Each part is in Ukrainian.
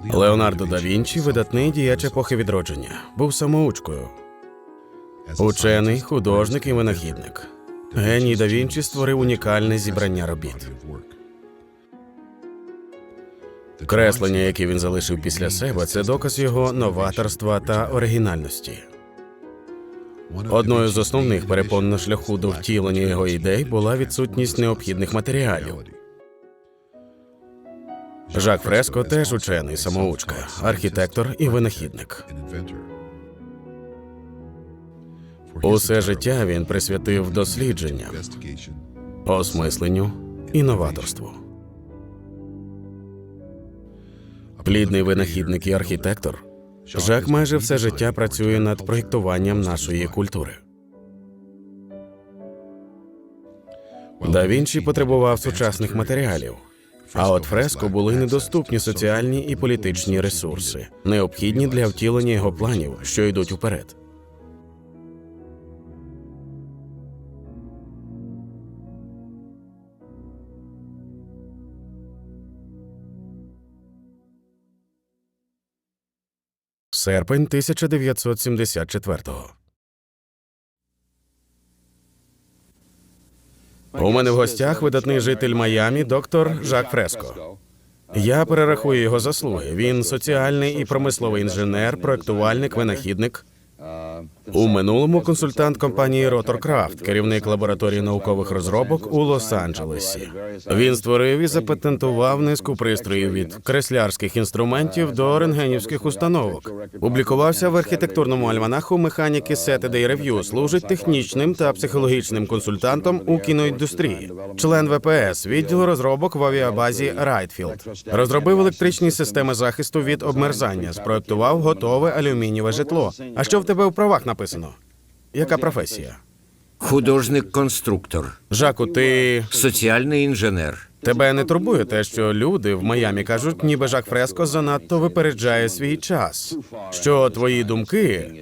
Леонардо да Вінчі – видатний діяч епохи відродження. Був самоучкою. Учений, художник і винахідник. Геній да Вінчі створив унікальне зібрання робіт. Креслення, які він залишив після себе, це доказ його новаторства та оригінальності. Одною з основних перепон на шляху до втілення його ідей була відсутність необхідних матеріалів. Жак Фреско теж учений, самоучка, архітектор і винахідник. Усе життя він присвятив дослідженням, осмисленню і новаторству. Плідний винахідник і архітектор, Жак майже все життя працює над проєктуванням нашої культури. Да Вінчі потребував сучасних матеріалів, а от Фреско були недоступні соціальні і політичні ресурси, необхідні для втілення його планів, що йдуть уперед. Серпень 1974-го. У мене в гостях видатний житель Майамі, доктор Жак Фреско. Я перерахую його заслуги. Він соціальний і промисловий інженер, проєктувальник, винахідник. У минулому консультант компанії Роторкрафт, керівник лабораторії наукових розробок у Лос-Анджелесі. Він створив і запатентував низку пристроїв від креслярських інструментів до рентгенівських установок. Публікувався в архітектурному альманаху механіки Saturday Review, служить технічним та психологічним консультантом у кіноіндустрії. Член ВПС, відділу розробок в авіабазі Райтфілд. Розробив електричні системи захисту від обмерзання, спроектував готове алюмінієве житло. А що в тебе у правах написано? Яка професія? Художник-конструктор. Жаку, ти... Соціальний інженер. Тебе не турбує те, що люди в Майамі кажуть, ніби Жак Фреско занадто випереджає свій час? Що твої думки,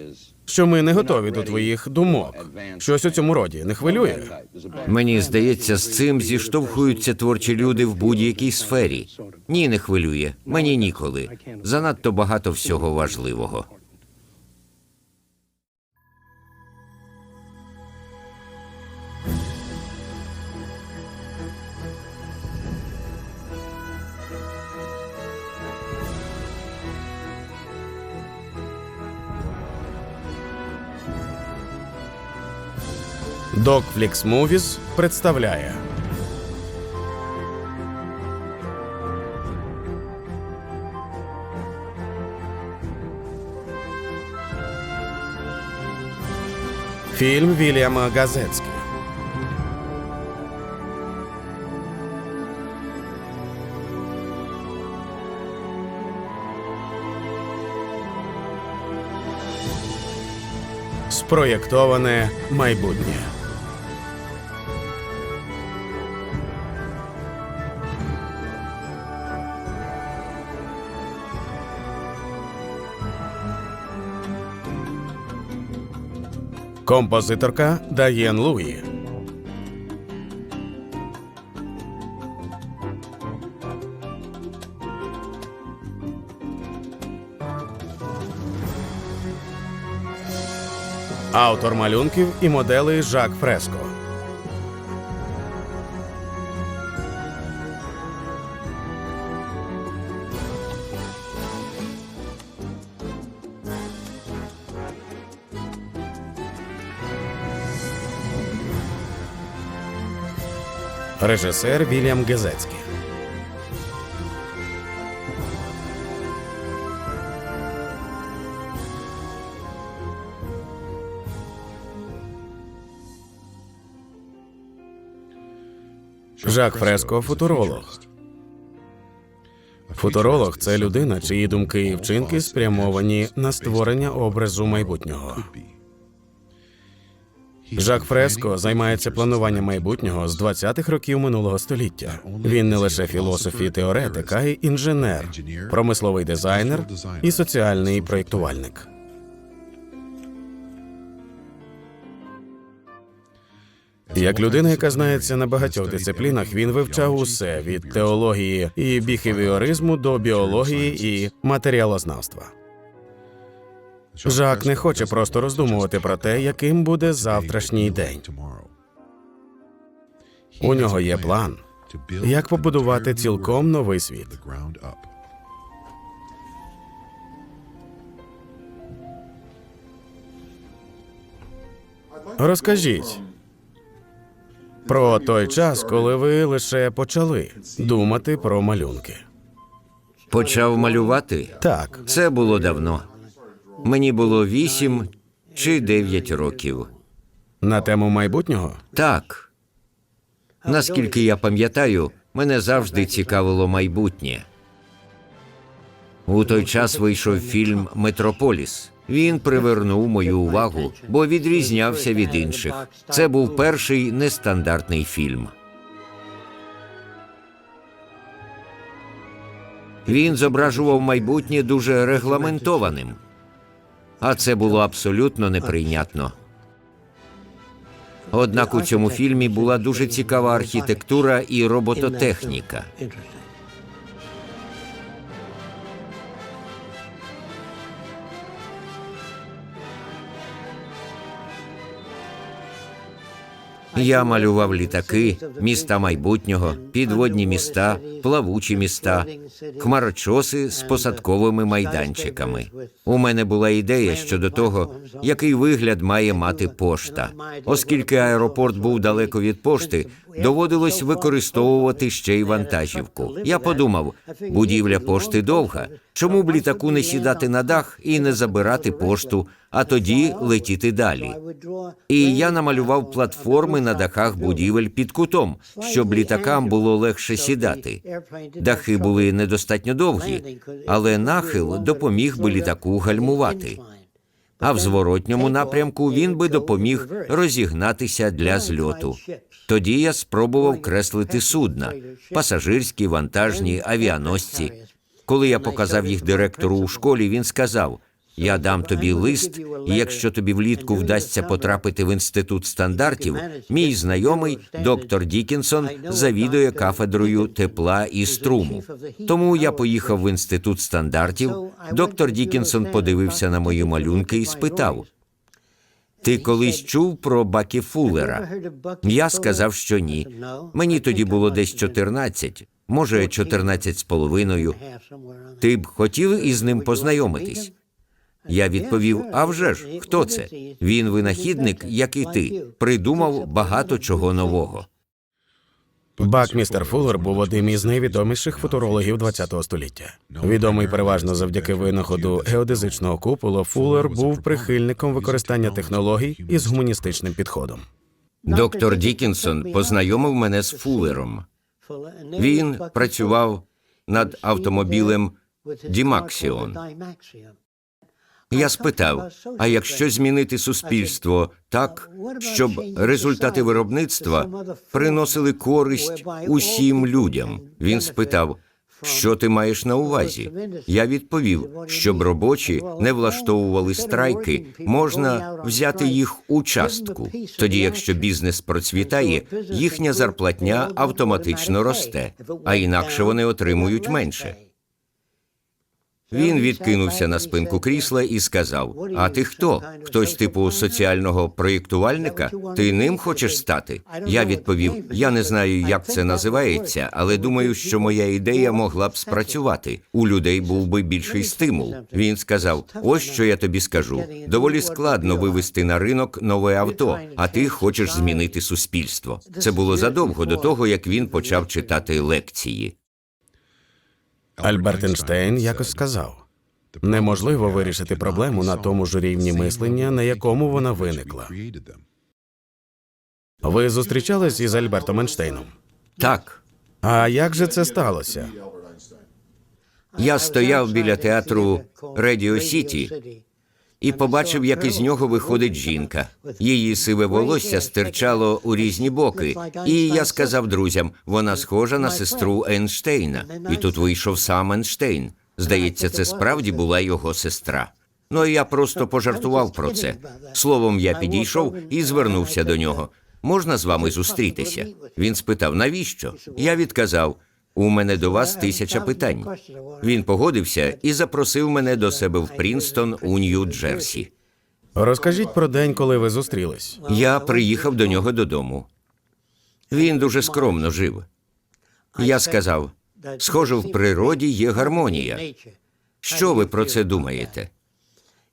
що ми не готові до твоїх думок? Щось у цьому роді не хвилює? Мені здається, з цим зіштовхуються творчі люди в будь-якій сфері. Ні, не хвилює. Мені ніколи. Занадто багато всього важливого. Dogflix Movies представляє фільм Вільяма Газецькі. Спроєктоване майбутнє. Композиторка Дайєн Луї. Автор малюнків і моделей Жак Фреско. Режисер Вільям Газецький. Жак Фреско – футуролог. Футуролог – це людина, чиї думки і вчинки спрямовані на створення образу майбутнього. Жак Фреско займається плануванням майбутнього з 20-х років минулого століття. Він не лише філософ і теоретик, а й інженер, промисловий дизайнер і соціальний проєктувальник. Як людина, яка знається на багатьох дисциплінах, він вивчав усе від теології і біхевіоризму до біології і матеріалознавства. Жак не хоче просто роздумувати про те, яким буде завтрашній день. У нього є план, як побудувати цілком новий світ. Розкажіть про той час, коли ви лише почали думати про малюнки. Почав малювати? Так, Це було давно. Мені було 8 чи 9 років. на тему майбутнього. Так. Наскільки я пам'ятаю, мене завжди цікавило майбутнє. У той час вийшов фільм «Метрополіс». Він привернув мою увагу, бо відрізнявся від інших. Це був перший нестандартний фільм. Він зображував майбутнє дуже регламентованим. А це було абсолютно неприйнятно. Однак у цьому фільмі була дуже цікава архітектура і робототехніка. Я малював літаки, міста майбутнього, підводні міста, плавучі міста, хмарочоси з посадковими майданчиками. У мене була ідея щодо того, який вигляд має мати пошта. Оскільки аеропорт був далеко від пошти, доводилось використовувати ще й вантажівку. Я подумав, будівля пошти довга, чому б літаку не сідати на дах і не забирати пошту, а тоді летіти далі. І я намалював платформи на дахах будівель під кутом, щоб літакам було легше сідати. Дахи були недостатньо довгі, але нахил допоміг би літаку гальмувати. А в зворотньому напрямку він би допоміг розігнатися для зльоту. Тоді я спробував креслити судна – пасажирські, вантажні, авіаносці. Коли я показав їх директору у школі, він сказав: «Я дам тобі лист, і якщо тобі влітку вдасться потрапити в інститут стандартів, мій знайомий, доктор Дікінсон, завідує кафедрою тепла і струму». Тому я поїхав в інститут стандартів. Доктор Дікінсон подивився на мої малюнки і спитав: «Ти колись чув про Бакі Фуллера?» Я сказав, що ні. Мені тоді було десь 14, може 14 з половиною. «Ти б хотів із ним познайомитись?» Я відповів: «А вже ж, хто це? Він винахідник, як і ти, придумав багато чого нового». Бакмістер Фуллер був одним із найвідоміших футурологів ХХ століття. Відомий переважно завдяки винаходу геодезичного купола, Фуллер був прихильником використання технологій із гуманістичним підходом. Доктор Дікінсон познайомив мене з Фуллером. Він працював над автомобілем Дімаксіон. Я спитав, а якщо змінити суспільство так, щоб результати виробництва приносили користь усім людям? Він спитав, що ти маєш на увазі? Я відповів, щоб робочі не влаштовували страйки, можна взяти їх у частку. Тоді, якщо бізнес процвітає, їхня зарплатня автоматично росте, а інакше вони отримують менше. Він відкинувся на спинку крісла і сказав: «А ти хто? Хтось типу соціального проєктувальника? Ти ним хочеш стати?» Я відповів: «Я не знаю, як це називається, але думаю, що моя ідея могла б спрацювати. У людей був би більший стимул». Він сказав: «Ось що я тобі скажу. Доволі складно вивести на ринок нове авто, а ти хочеш змінити суспільство». Це було задовго до того, як він почав читати лекції. Альберт Ейнштейн якось сказав: «Неможливо вирішити проблему на тому ж рівні мислення, на якому вона виникла». Ви зустрічались із Альбертом Ейнштейном? Так. А як же це сталося? Я стояв біля театру Радіо Сіті і побачив, як із нього виходить жінка. Її сиве волосся стирчало у різні боки. І я сказав друзям, вона схожа на сестру Ейнштейна. І тут вийшов сам Ейнштейн. Здається, це справді була його сестра. Ну, і я просто пожартував про це. Словом, я підійшов і звернувся до нього. можна з вами зустрітися? Він спитав, навіщо? Я відказав, у мене до вас 1000 питань. Він погодився і запросив мене до себе в Прінстон у Нью-Джерсі. Розкажіть про день, коли ви зустрілись. Я приїхав до нього додому. Він дуже скромно жив. Я сказав, схоже, в природі є гармонія. Що ви про це думаєте?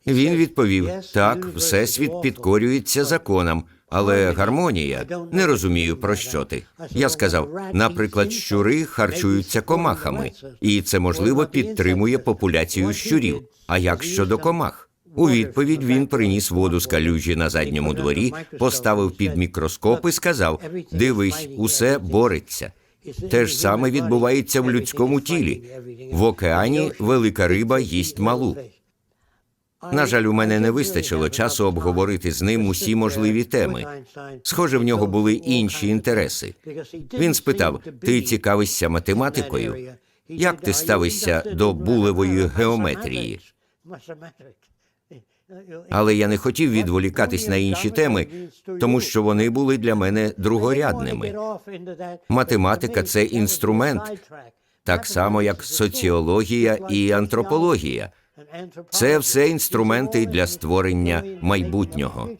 Він відповів, так, всесвіт підкорюється законам, але гармонія, не розумію, про що ти. Я сказав, наприклад, щури харчуються комахами, і це, можливо, підтримує популяцію щурів. А як щодо комах? У відповідь він приніс воду з калюжі на задньому дворі, поставив під мікроскоп і сказав, дивись, усе бореться. Те ж саме відбувається в людському тілі. В океані велика риба їсть малу. На жаль, у мене не вистачило часу обговорити з ним усі можливі теми. Схоже, в нього були інші інтереси. Він спитав, ти цікавишся математикою? Як ти ставишся до булевої геометрії? Але я не хотів відволікатись на інші теми, тому що вони були для мене другорядними. Математика – це інструмент, так само, як соціологія і антропологія. Це все інструменти для створення майбутнього.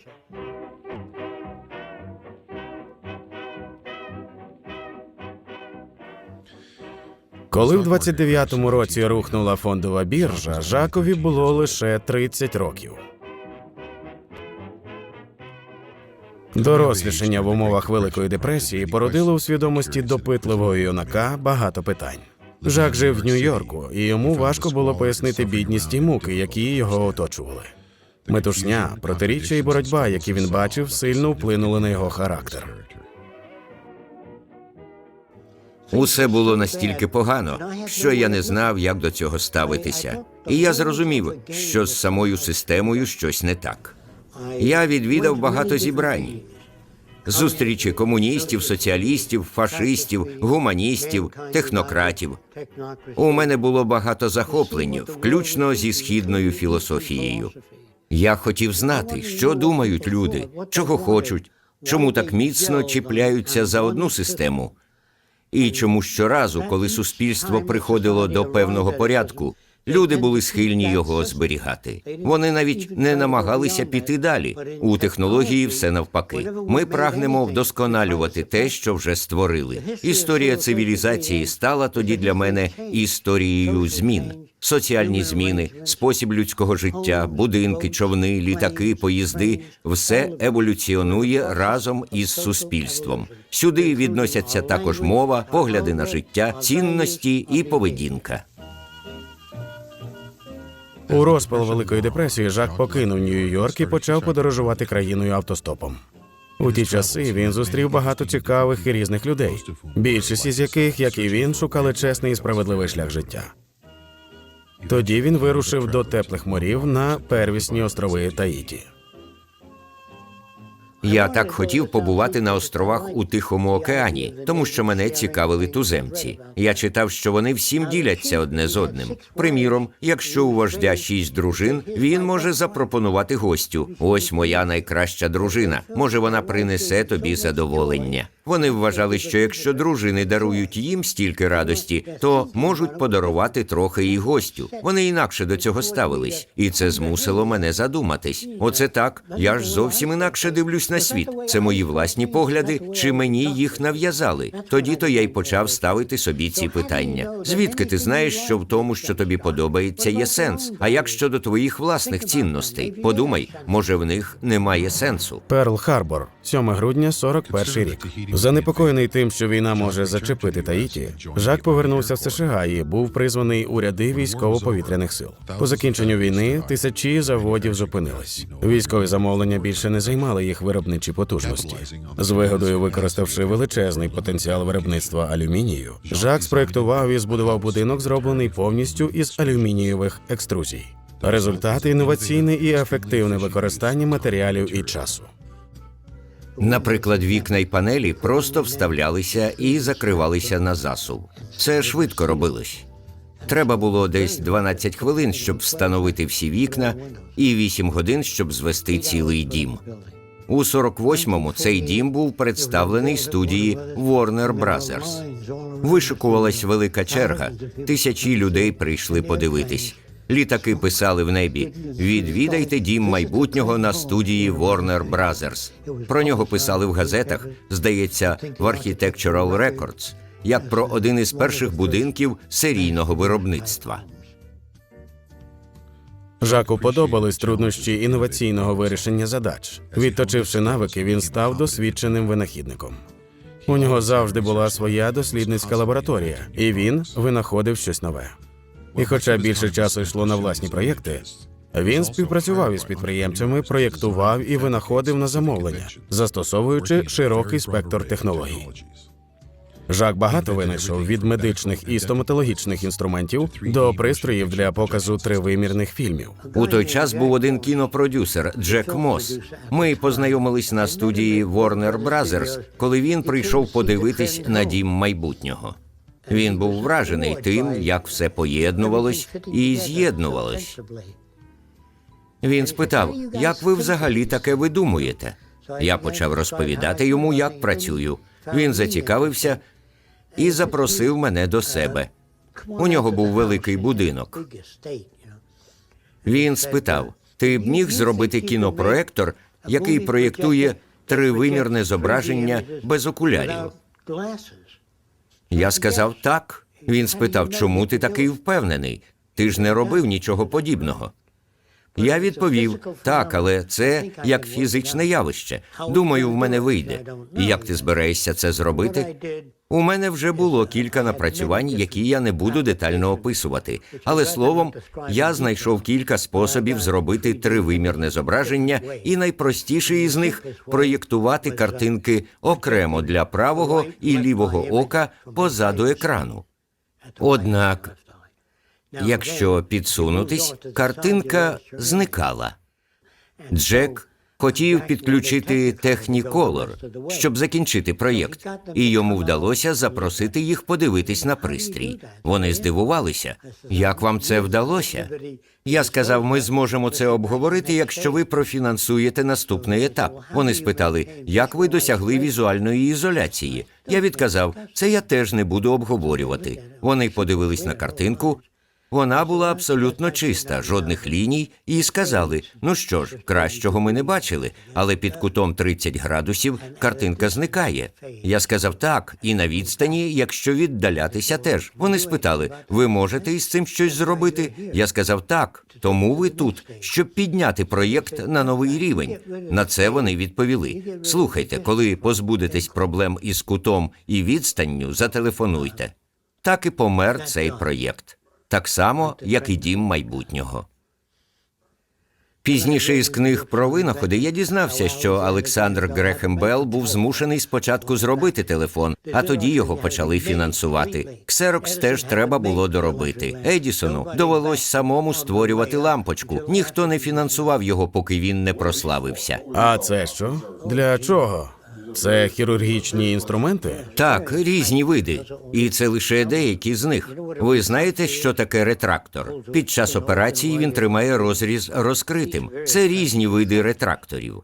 Коли в 29-му році рухнула фондова біржа, Жакові було лише 30 років. Дорослішання в умовах Великої депресії породило у свідомості допитливого юнака багато питань. Жак жив в Нью-Йорку, і йому важко було пояснити бідність і муки, які його оточували. Метушня, протиріччя і боротьба, які він бачив, сильно вплинули на його характер. Усе було настільки погано, що я не знав, як до цього ставитися. І я зрозумів, що з самою системою щось не так. Я відвідав багато зібрань. Зустрічі комуністів, соціалістів, фашистів, гуманістів, технократів. У мене було багато захоплень, включно зі східною філософією. Я хотів знати, що думають люди, чого хочуть, чому так міцно чіпляються за одну систему. І чому щоразу, коли суспільство приходило до певного порядку, люди були схильні його зберігати. Вони навіть не намагалися піти далі. У технології все навпаки. Ми прагнемо вдосконалювати те, що вже створили. Історія цивілізації стала тоді для мене історією змін. Соціальні зміни, спосіб людського життя, будинки, човни, літаки, поїзди – все еволюціонує разом із суспільством. Сюди відносяться також мова, погляди на життя, цінності і поведінка. У розпал Великої депресії Жак покинув Нью-Йорк і почав подорожувати країною автостопом. У ті часи він зустрів багато цікавих і різних людей, більшість із яких, як і він, шукали чесний і справедливий шлях життя. Тоді він вирушив до теплих морів на первісні острови Таїті. Я так хотів побувати на островах у Тихому океані, тому що мене цікавили туземці. Я читав, що вони всім діляться одне з одним. Приміром, якщо у вождя 6 дружин, він може запропонувати гостю. Ось моя найкраща дружина. Може, вона принесе тобі задоволення. Вони вважали, що якщо дружини дарують їм стільки радості, то можуть подарувати трохи і гостю. Вони інакше до цього ставились. І це змусило мене задуматись. Оце так, я ж зовсім інакше дивлюсь на світ. Це мої власні погляди, чи мені їх нав'язали? Тоді-то я й почав ставити собі ці питання. Звідки ти знаєш, що в тому, що тобі подобається, є сенс? А як щодо твоїх власних цінностей? Подумай, може в них немає сенсу? Перл-Харбор, 7 грудня, 41 рік. Занепокоєний тим, що війна може зачепити Таїті, Жак повернувся в США і був призваний у ряди військово-повітряних сил. По закінченню війни тисячі заводів зупинились. Військові замовлення більше не займали їх виробничі потужності. З вигодою використавши величезний потенціал виробництва алюмінію, Жак спроєктував і збудував будинок, зроблений повністю із алюмінієвих екструзій. Результат – інноваційне і ефективне використання матеріалів і часу. Наприклад, вікна й панелі просто вставлялися і закривалися на засув. Це швидко робилось. Треба було десь 12 хвилин, щоб встановити всі вікна, і 8 годин, щоб звести цілий дім. У 48-му цей дім був представлений студії Warner Brothers. Вишикувалась велика черга. Тисячі людей прийшли подивитись. Літаки писали в небі: «Відвідайте дім майбутнього на студії Warner Brothers». Про нього писали в газетах, здається, в Architectural Records, як про один із перших будинків серійного виробництва. Жаку подобались труднощі інноваційного вирішення задач. Відточивши навики, він став досвідченим винахідником. У нього завжди була своя дослідницька лабораторія, і він винаходив щось нове. І хоча більше часу йшло на власні проєкти, він співпрацював із підприємцями, проєктував і винаходив на замовлення, застосовуючи широкий спектр технологій. Жак багато винайшов від медичних і стоматологічних інструментів до пристроїв для показу тривимірних фільмів. У той час був один кінопродюсер Джек Мосс. Ми познайомились на студії Warner Brothers, коли він прийшов подивитись на дім майбутнього. Він був вражений тим, як все поєднувалось і з'єднувалось. Він спитав: «Як ви взагалі таке видумуєте?» Я почав розповідати йому, як працюю. Він зацікавився і запросив мене до себе. У нього був великий будинок. Він спитав: «Ти б міг зробити кінопроектор, який проєктує тривимірне зображення без окулярів?» Я сказав «так». Він спитав: «Чому ти такий впевнений? Ти ж не робив нічого подібного». Я відповів: «Так, але це як фізичне явище. Думаю, в мене вийде». «І як ти збираєшся це зробити?» У мене вже було кілька напрацювань, які я не буду детально описувати. Але словом, я знайшов кілька способів зробити тривимірне зображення, і найпростіший із них – проєктувати картинки окремо для правого і лівого ока позаду екрану. Однак, якщо підсунутись, картинка зникала. Джек хотів підключити Technicolor, щоб закінчити проєкт, і йому вдалося запросити їх подивитись на пристрій. Вони здивувалися: «Як вам це вдалося?» Я сказав: «Ми зможемо це обговорити, якщо ви профінансуєте наступний етап». Вони спитали: «Як ви досягли візуальної ізоляції?» Я відказав: «Це я теж не буду обговорювати». Вони подивились на картинку. Вона була абсолютно чиста, жодних ліній, і сказали: «Ну що ж, кращого ми не бачили, але під кутом 30 градусів картинка зникає». Я сказав: «Так, і на відстані, якщо віддалятися теж». Вони спитали: «Ви можете із цим щось зробити?» Я сказав: «Так, тому ви тут, щоб підняти проєкт на новий рівень». На це вони відповіли: «Слухайте, коли позбудетесь проблем із кутом і відстанню, зателефонуйте». Так і помер цей проєкт. Так само, як і дім майбутнього. Пізніше із книг про винаходи я дізнався, що Олександр Грехем Белл був змушений спочатку зробити телефон, а тоді його почали фінансувати. Ксерокс теж треба було доробити. Едісону довелось самому створювати лампочку. Ніхто не фінансував його, поки він не прославився. А це що? Для чого? Це хірургічні інструменти? Так, різні види. І це лише деякі з них. Ви знаєте, що таке ретрактор? Під час операції він тримає розріз розкритим. Це різні види ретракторів.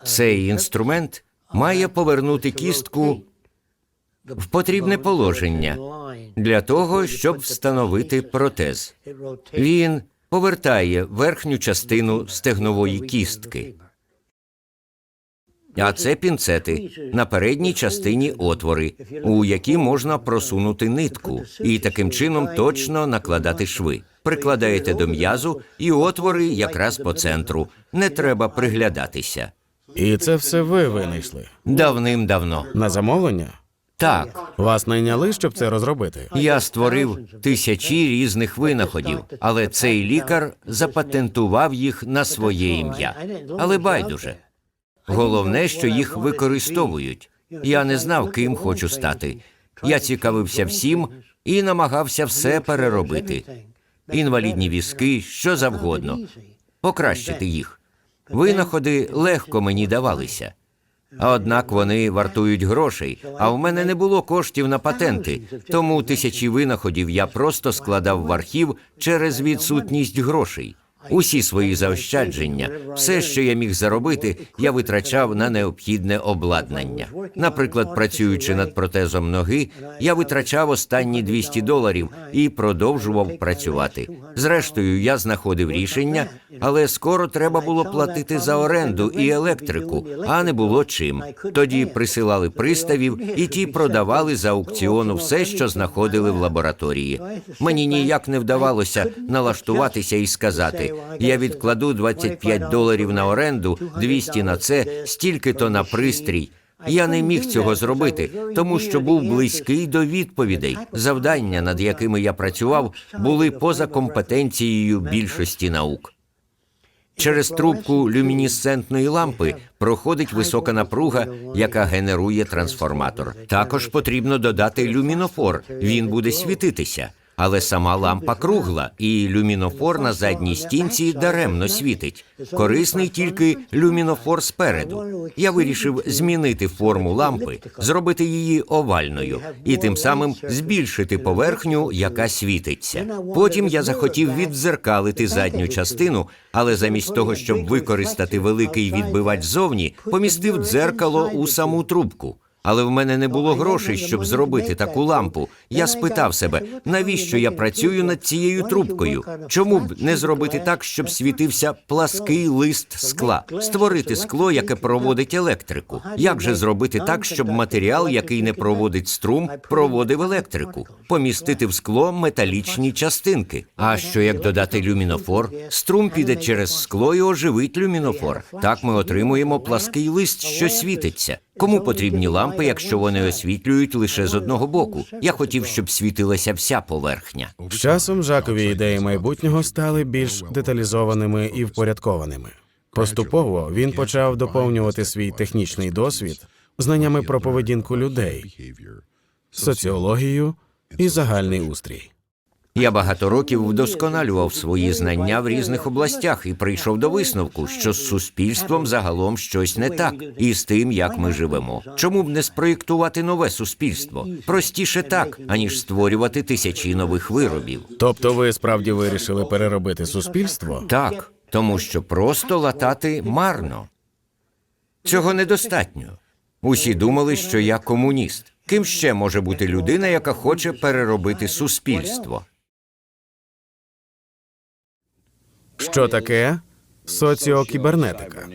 Цей інструмент має повернути кістку в потрібне положення для того, щоб встановити протез. Він повертає верхню частину стегнової кістки. А це пінцети. На передній частині отвори, у які можна просунути нитку і таким чином точно накладати шви. Прикладаєте до м'язу, і отвори якраз по центру. Не треба приглядатися. І це все ви винайшли? Давним-давно. На замовлення? Так. Вас найняли, щоб це розробити? Я створив тисячі різних винаходів, але цей лікар запатентував їх на своє ім'я. Але байдуже. Головне, що їх використовують. Я не знав, ким хочу стати. Я цікавився всім і намагався все переробити. Інвалідні візки, що завгодно. Покращити їх. Винаходи легко мені давалися. Однак вони вартують грошей, а в мене не було коштів на патенти, тому тисячі винаходів я просто складав в архів через відсутність грошей. Усі свої заощадження, все, що я міг заробити, я витрачав на необхідне обладнання. Наприклад, працюючи над протезом ноги, я витрачав останні $200 і продовжував працювати. Зрештою, я знаходив рішення, але скоро треба було платити за оренду і електрику, а не було чим. Тоді присилали приставів, і ті продавали за аукціону все, що знаходили в лабораторії. Мені ніяк не вдавалося налаштуватися і сказати: я відкладу $25 на оренду, 200 на це, стільки-то на пристрій. Я не міг цього зробити, тому що був близький до відповідей. Завдання, над якими я працював, були поза компетенцією більшості наук. Через трубку люмінесцентної лампи проходить висока напруга, яка генерує трансформатор. Також потрібно додати люмінофор, він буде світитися. Але сама лампа кругла, і люмінофор на задній стінці даремно світить. Корисний тільки люмінофор спереду. Я вирішив змінити форму лампи, зробити її овальною і тим самим збільшити поверхню, яка світиться. Потім я захотів віддзеркалити задню частину, але замість того, щоб використати великий відбивач ззовні, помістив дзеркало у саму трубку. Але в мене не було грошей, щоб зробити таку лампу. Я спитав себе, навіщо я працюю над цією трубкою? Чому б не зробити так, щоб світився плаский лист скла? Створити скло, яке проводить електрику. Як же зробити так, щоб матеріал, який не проводить струм, проводив електрику? Помістити в скло металічні частинки. А що як додати люмінофор? Струм піде через скло і оживить люмінофор. Так ми отримуємо плаский лист, що світиться. Кому потрібні лампи, якщо вони освітлюють лише з одного боку? Я хотів, щоб світилася вся поверхня. З часом Жакові ідеї майбутнього стали більш деталізованими і впорядкованими. Поступово він почав доповнювати свій технічний досвід знаннями про поведінку людей, соціологію і загальний устрій. Я багато років вдосконалював свої знання в різних областях і прийшов до висновку, що з суспільством загалом щось не так, і з тим, як ми живемо. Чому б не спроєктувати нове суспільство? Простіше так, аніж створювати тисячі нових виробів. Тобто ви справді вирішили переробити суспільство? Так, тому що просто латати марно. Цього недостатньо. Усі думали, що я комуніст. Ким ще може бути людина, яка хоче переробити суспільство? Що таке соціокібернетика?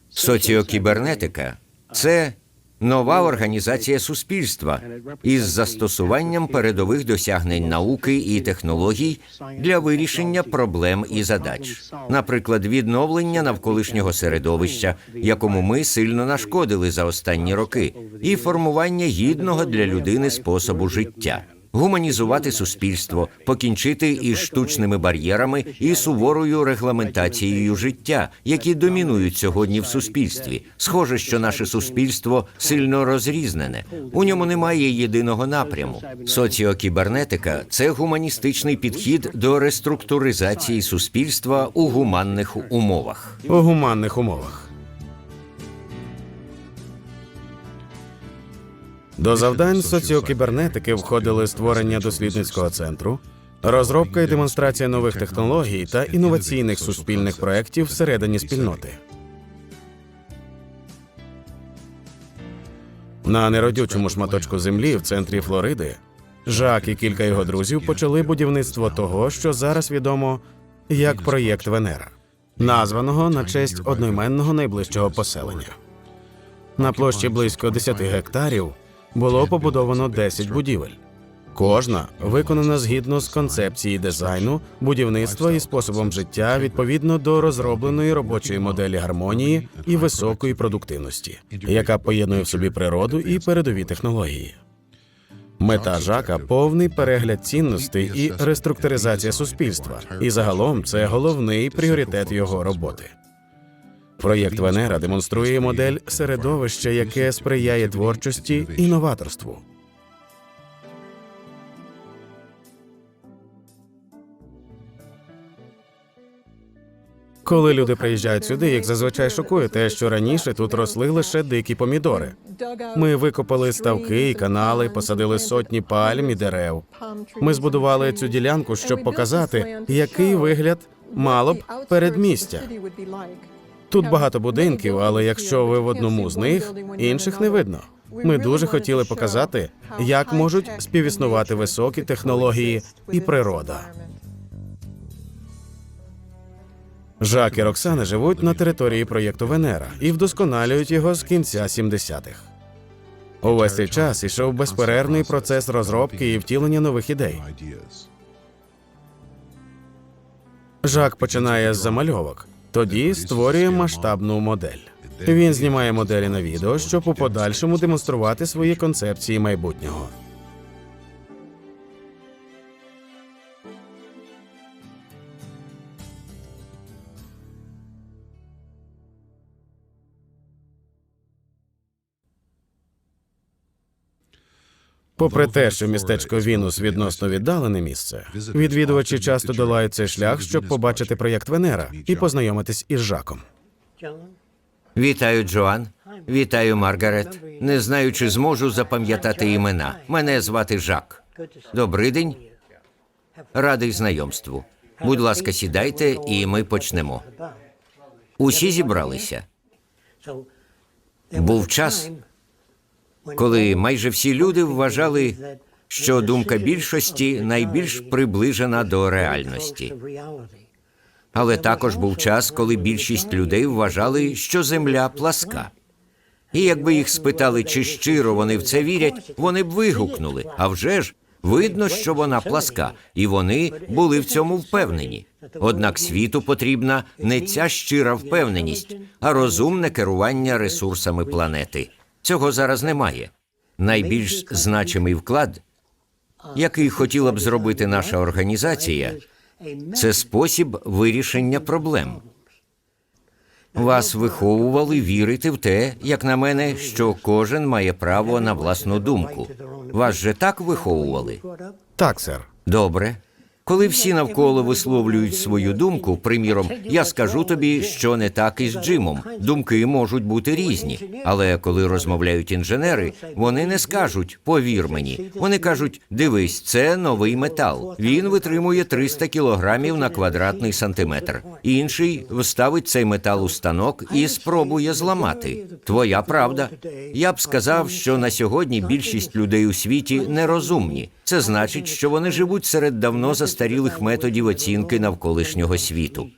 Соціокібернетика – це нова організація суспільства із застосуванням передових досягнень науки і технологій для вирішення проблем і задач. Наприклад, відновлення навколишнього середовища, якому ми сильно нашкодили за останні роки, і формування гідного для людини способу життя. Гуманізувати суспільство, покінчити із штучними бар'єрами і суворою регламентацією життя, які домінують сьогодні в суспільстві. Схоже, що наше суспільство сильно розрізнене. У ньому немає єдиного напряму. Соціокібернетика – це гуманістичний підхід до реструктуризації суспільства у гуманних умовах. У гуманних умовах. До завдань соціокібернетики входили створення дослідницького центру, розробка і демонстрація нових технологій та інноваційних суспільних проєктів всередині спільноти. На неродючому шматочку землі в центрі Флориди Жак і кілька його друзів почали будівництво того, що зараз відомо як проєкт Венера, названого на честь одноіменного найближчого поселення. На площі близько 10 гектарів було побудовано 10 будівель. Кожна виконана згідно з концепції дизайну, будівництва і способом життя відповідно до розробленої робочої моделі гармонії і високої продуктивності, яка поєднує в собі природу і передові технології. Мета Жака – повний перегляд цінностей і реструктуризація суспільства. І загалом це головний пріоритет його роботи. Проєкт Венера демонструє модель середовища, яке сприяє творчості і новаторству. Коли люди приїжджають сюди, їх зазвичай шокує те, що раніше тут росли лише дикі помідори. Ми викопали ставки і канали, посадили сотні пальм і дерев. Ми збудували цю ділянку, щоб показати, який вигляд мало б передмістя. Тут багато будинків, але якщо ви в одному з них, інших не видно. Ми дуже хотіли показати, як можуть співіснувати високі технології і природа. Жак і Роксана живуть на території проєкту Венера і вдосконалюють його з кінця 70-х. Увесь цей час ішов безперервний процес розробки і втілення нових ідей. Жак починає з замальовок, тоді створює масштабну модель. Він знімає моделі на відео, щоб у подальшому демонструвати свої концепції майбутнього. Попри те, що містечко Вінус відносно віддалене місце, відвідувачі часто долають цей шлях, щоб побачити проєкт Венера і познайомитись із Жаком. Вітаю, Джоан. Вітаю, Маргарет. Не знаю, чи зможу запам'ятати імена. Мене звати Жак. Добрий день. Радий знайомству. Будь ласка, сідайте, і ми почнемо. Усі зібралися. Був час, коли майже всі люди вважали, що думка більшості найбільш приближена до реальності. Але також був час, коли більшість людей вважали, що Земля пласка. І якби їх спитали, чи щиро вони в це вірять, вони б вигукнули: «А вже ж, видно, що вона пласка», і вони були в цьому впевнені. Однак світу потрібна не ця щира впевненість, а розумне керування ресурсами планети. Цього зараз немає. Найбільш значимий вклад, який хотіла б зробити наша організація, це спосіб вирішення проблем. Вас виховували вірити в те, як на мене, що кожен має право на власну думку. Вас же так виховували? Так, сер. Добре. Коли всі навколо висловлюють свою думку, приміром, я скажу тобі, що не так із Джимом. Думки можуть бути різні. Але коли розмовляють інженери, вони не скажуть «повір мені». Вони кажуть «дивись, це новий метал. Він витримує 300 кілограмів на квадратний сантиметр». Інший вставить цей метал у станок і спробує зламати. Твоя правда. Я б сказав, що на сьогодні більшість людей у світі нерозумні. Це значить, що вони живуть серед давно застарілих методів оцінки навколишнього світу.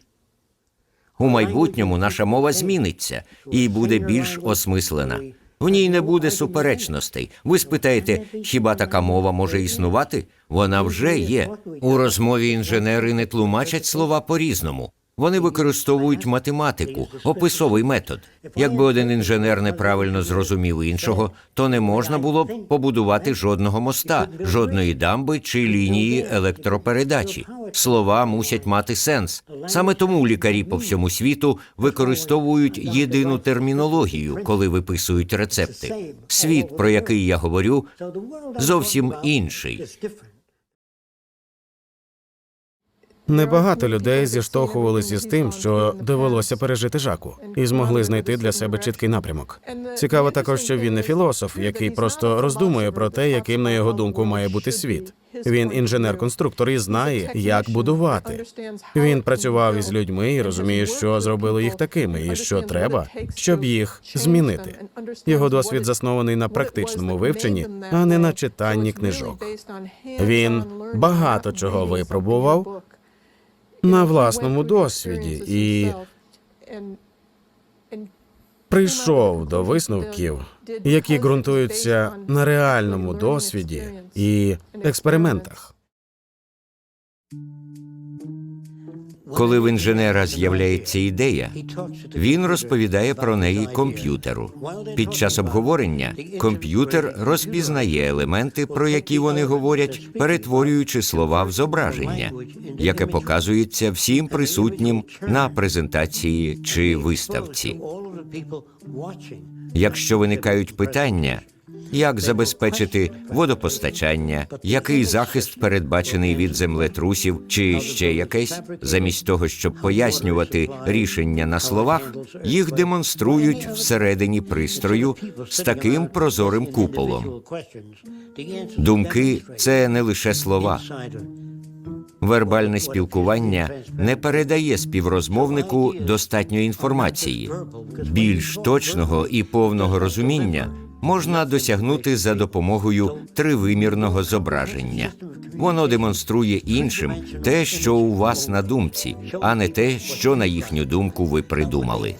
У майбутньому наша мова зміниться і буде більш осмислена. В ній не буде суперечностей. Ви спитаєте, хіба така мова може існувати? Вона вже є. У розмові інженери не тлумачать слова по-різному. Вони використовують математику, описовий метод. Якби один інженер неправильно зрозумів іншого, то не можна було б побудувати жодного моста, жодної дамби чи лінії електропередачі. Слова мусять мати сенс. Саме тому лікарі по всьому світу використовують єдину термінологію, коли виписують рецепти. Світ, про який я говорю, зовсім інший. Небагато людей зіштовхувалися з тим, що довелося пережити Жаку, і змогли знайти для себе чіткий напрямок. Цікаво також, що він не філософ, який просто роздумує про те, яким, на його думку, має бути світ. Він інженер-конструктор і знає, як будувати. Він працював із людьми і розуміє, що зробило їх такими, і що треба, щоб їх змінити. Його досвід заснований на практичному вивченні, а не на читанні книжок. Він багато чого випробував на власному досвіді і прийшов до висновків, які ґрунтуються на реальному досвіді і експериментах. Коли в інженера з'являється ідея, він розповідає про неї комп'ютеру. Під час обговорення комп'ютер розпізнає елементи, про які вони говорять, перетворюючи слова в зображення, яке показується всім присутнім на презентації чи виставці. Якщо виникають питання, як забезпечити водопостачання, який захист передбачений від землетрусів чи ще якесь. Замість того, щоб пояснювати рішення на словах, їх демонструють всередині пристрою з таким прозорим куполом. Думки – це не лише слова. Вербальне спілкування не передає співрозмовнику достатньо інформації. Більш точного і повного розуміння можна досягнути за допомогою тривимірного зображення. Воно демонструє іншим те, що у вас на думці, а не те, що, на їхню думку, ви придумали.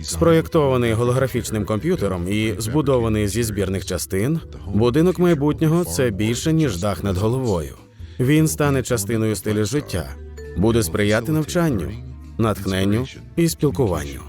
Спроєктований голографічним комп'ютером і збудований зі збірних частин, будинок майбутнього – це більше, ніж дах над головою. Він стане частиною стилю життя, буде сприяти навчанню, натхненню і спілкуванню.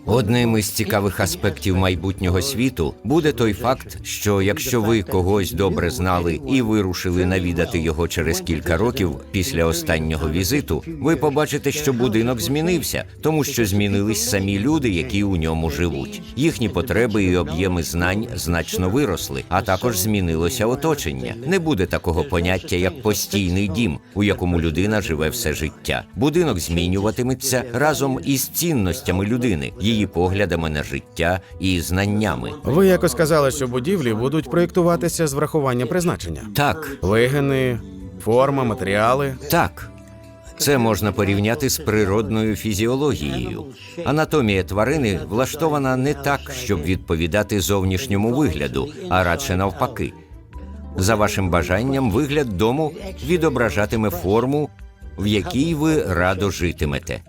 Одним із цікавих аспектів майбутнього світу буде той факт, що якщо ви когось добре знали і вирушили навідати його через кілька років після останнього візиту, ви побачите, що будинок змінився, тому що змінились самі люди, які у ньому живуть. Їхні потреби і об'єми знань значно виросли, а також змінилося оточення. Не буде такого поняття, як постійний дім, у якому людина живе все життя. Будинок змінюватиметься разом із цінностями людини, її поглядами на життя і знаннями. Ви якось казали, що будівлі будуть проєктуватися з врахуванням призначення. Так, Вигини, форма, матеріали. так. Це можна порівняти з природною фізіологією. Анатомія тварини влаштована не так, щоб відповідати зовнішньому вигляду, а радше навпаки. За вашим бажанням, вигляд дому відображатиме форму, в якій ви радо житимете.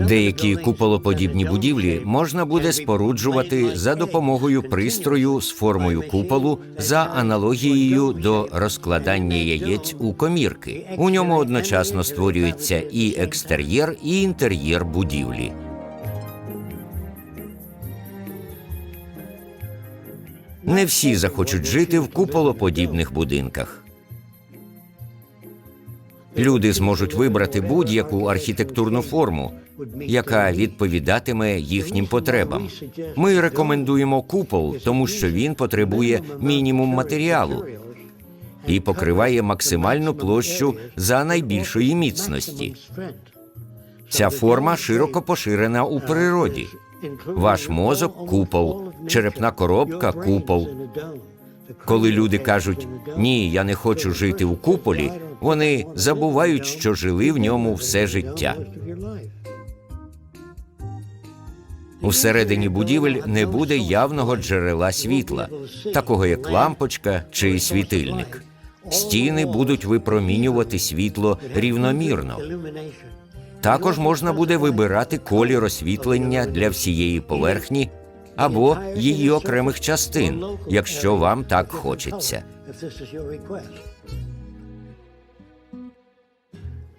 Деякі куполоподібні будівлі можна буде споруджувати за допомогою пристрою з формою куполу за аналогією до розкладання яєць у комірки. У ньому одночасно створюється і екстер'єр, і інтер'єр будівлі. Не всі захочуть жити в куполоподібних будинках. Люди зможуть вибрати будь-яку архітектурну форму, яка відповідатиме їхнім потребам. Ми рекомендуємо купол, тому що він потребує мінімум матеріалу і покриває максимальну площу за найбільшої міцності. Ця форма широко поширена у природі. Ваш мозок – купол, черепна коробка – купол. Коли люди кажуть «ні, я не хочу жити у куполі», вони забувають, що жили в ньому все життя. Усередині будівель не буде явного джерела світла, такого як лампочка чи світильник. Стіни будуть випромінювати світло рівномірно. Також можна буде вибирати колір освітлення для всієї поверхні або її окремих частин, якщо вам так хочеться.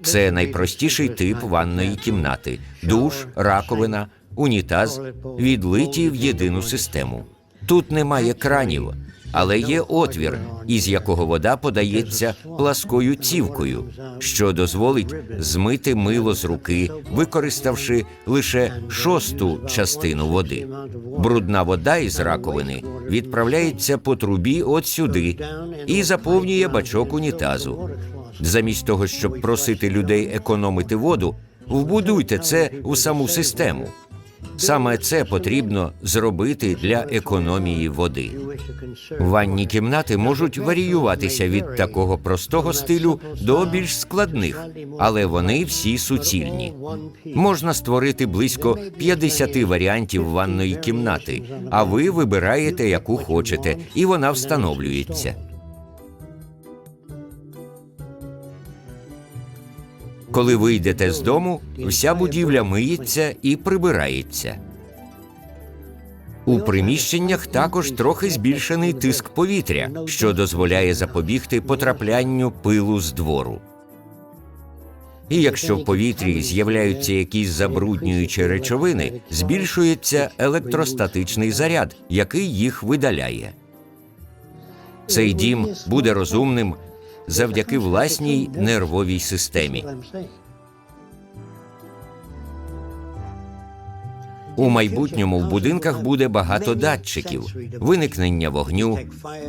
Це найпростіший тип ванної кімнати – душ, раковина, унітаз, відлиті в єдину систему. Тут немає кранів, але є отвір, із якого вода подається пласкою цівкою, що дозволить змити мило з руки, використавши лише 1/6 частину води. Брудна вода із раковини відправляється по трубі от сюди і заповнює бачок унітазу. Замість того, щоб просити людей економити воду, вбудуйте це у саму систему. Саме це потрібно зробити для економії води. Ванні кімнати можуть варіюватися від такого простого стилю до більш складних, але вони всі суцільні. Можна створити близько 50 варіантів ванної кімнати, а ви вибираєте, яку хочете, і вона встановлюється. Коли ви йдете з дому, вся будівля миється і прибирається. У приміщеннях також трохи збільшений тиск повітря, що дозволяє запобігти потраплянню пилу з двору. І якщо в повітрі з'являються якісь забруднюючі речовини, збільшується електростатичний заряд, який їх видаляє. Цей дім буде розумним завдяки власній нервовій системі. У майбутньому в будинках буде багато датчиків, виникнення вогню,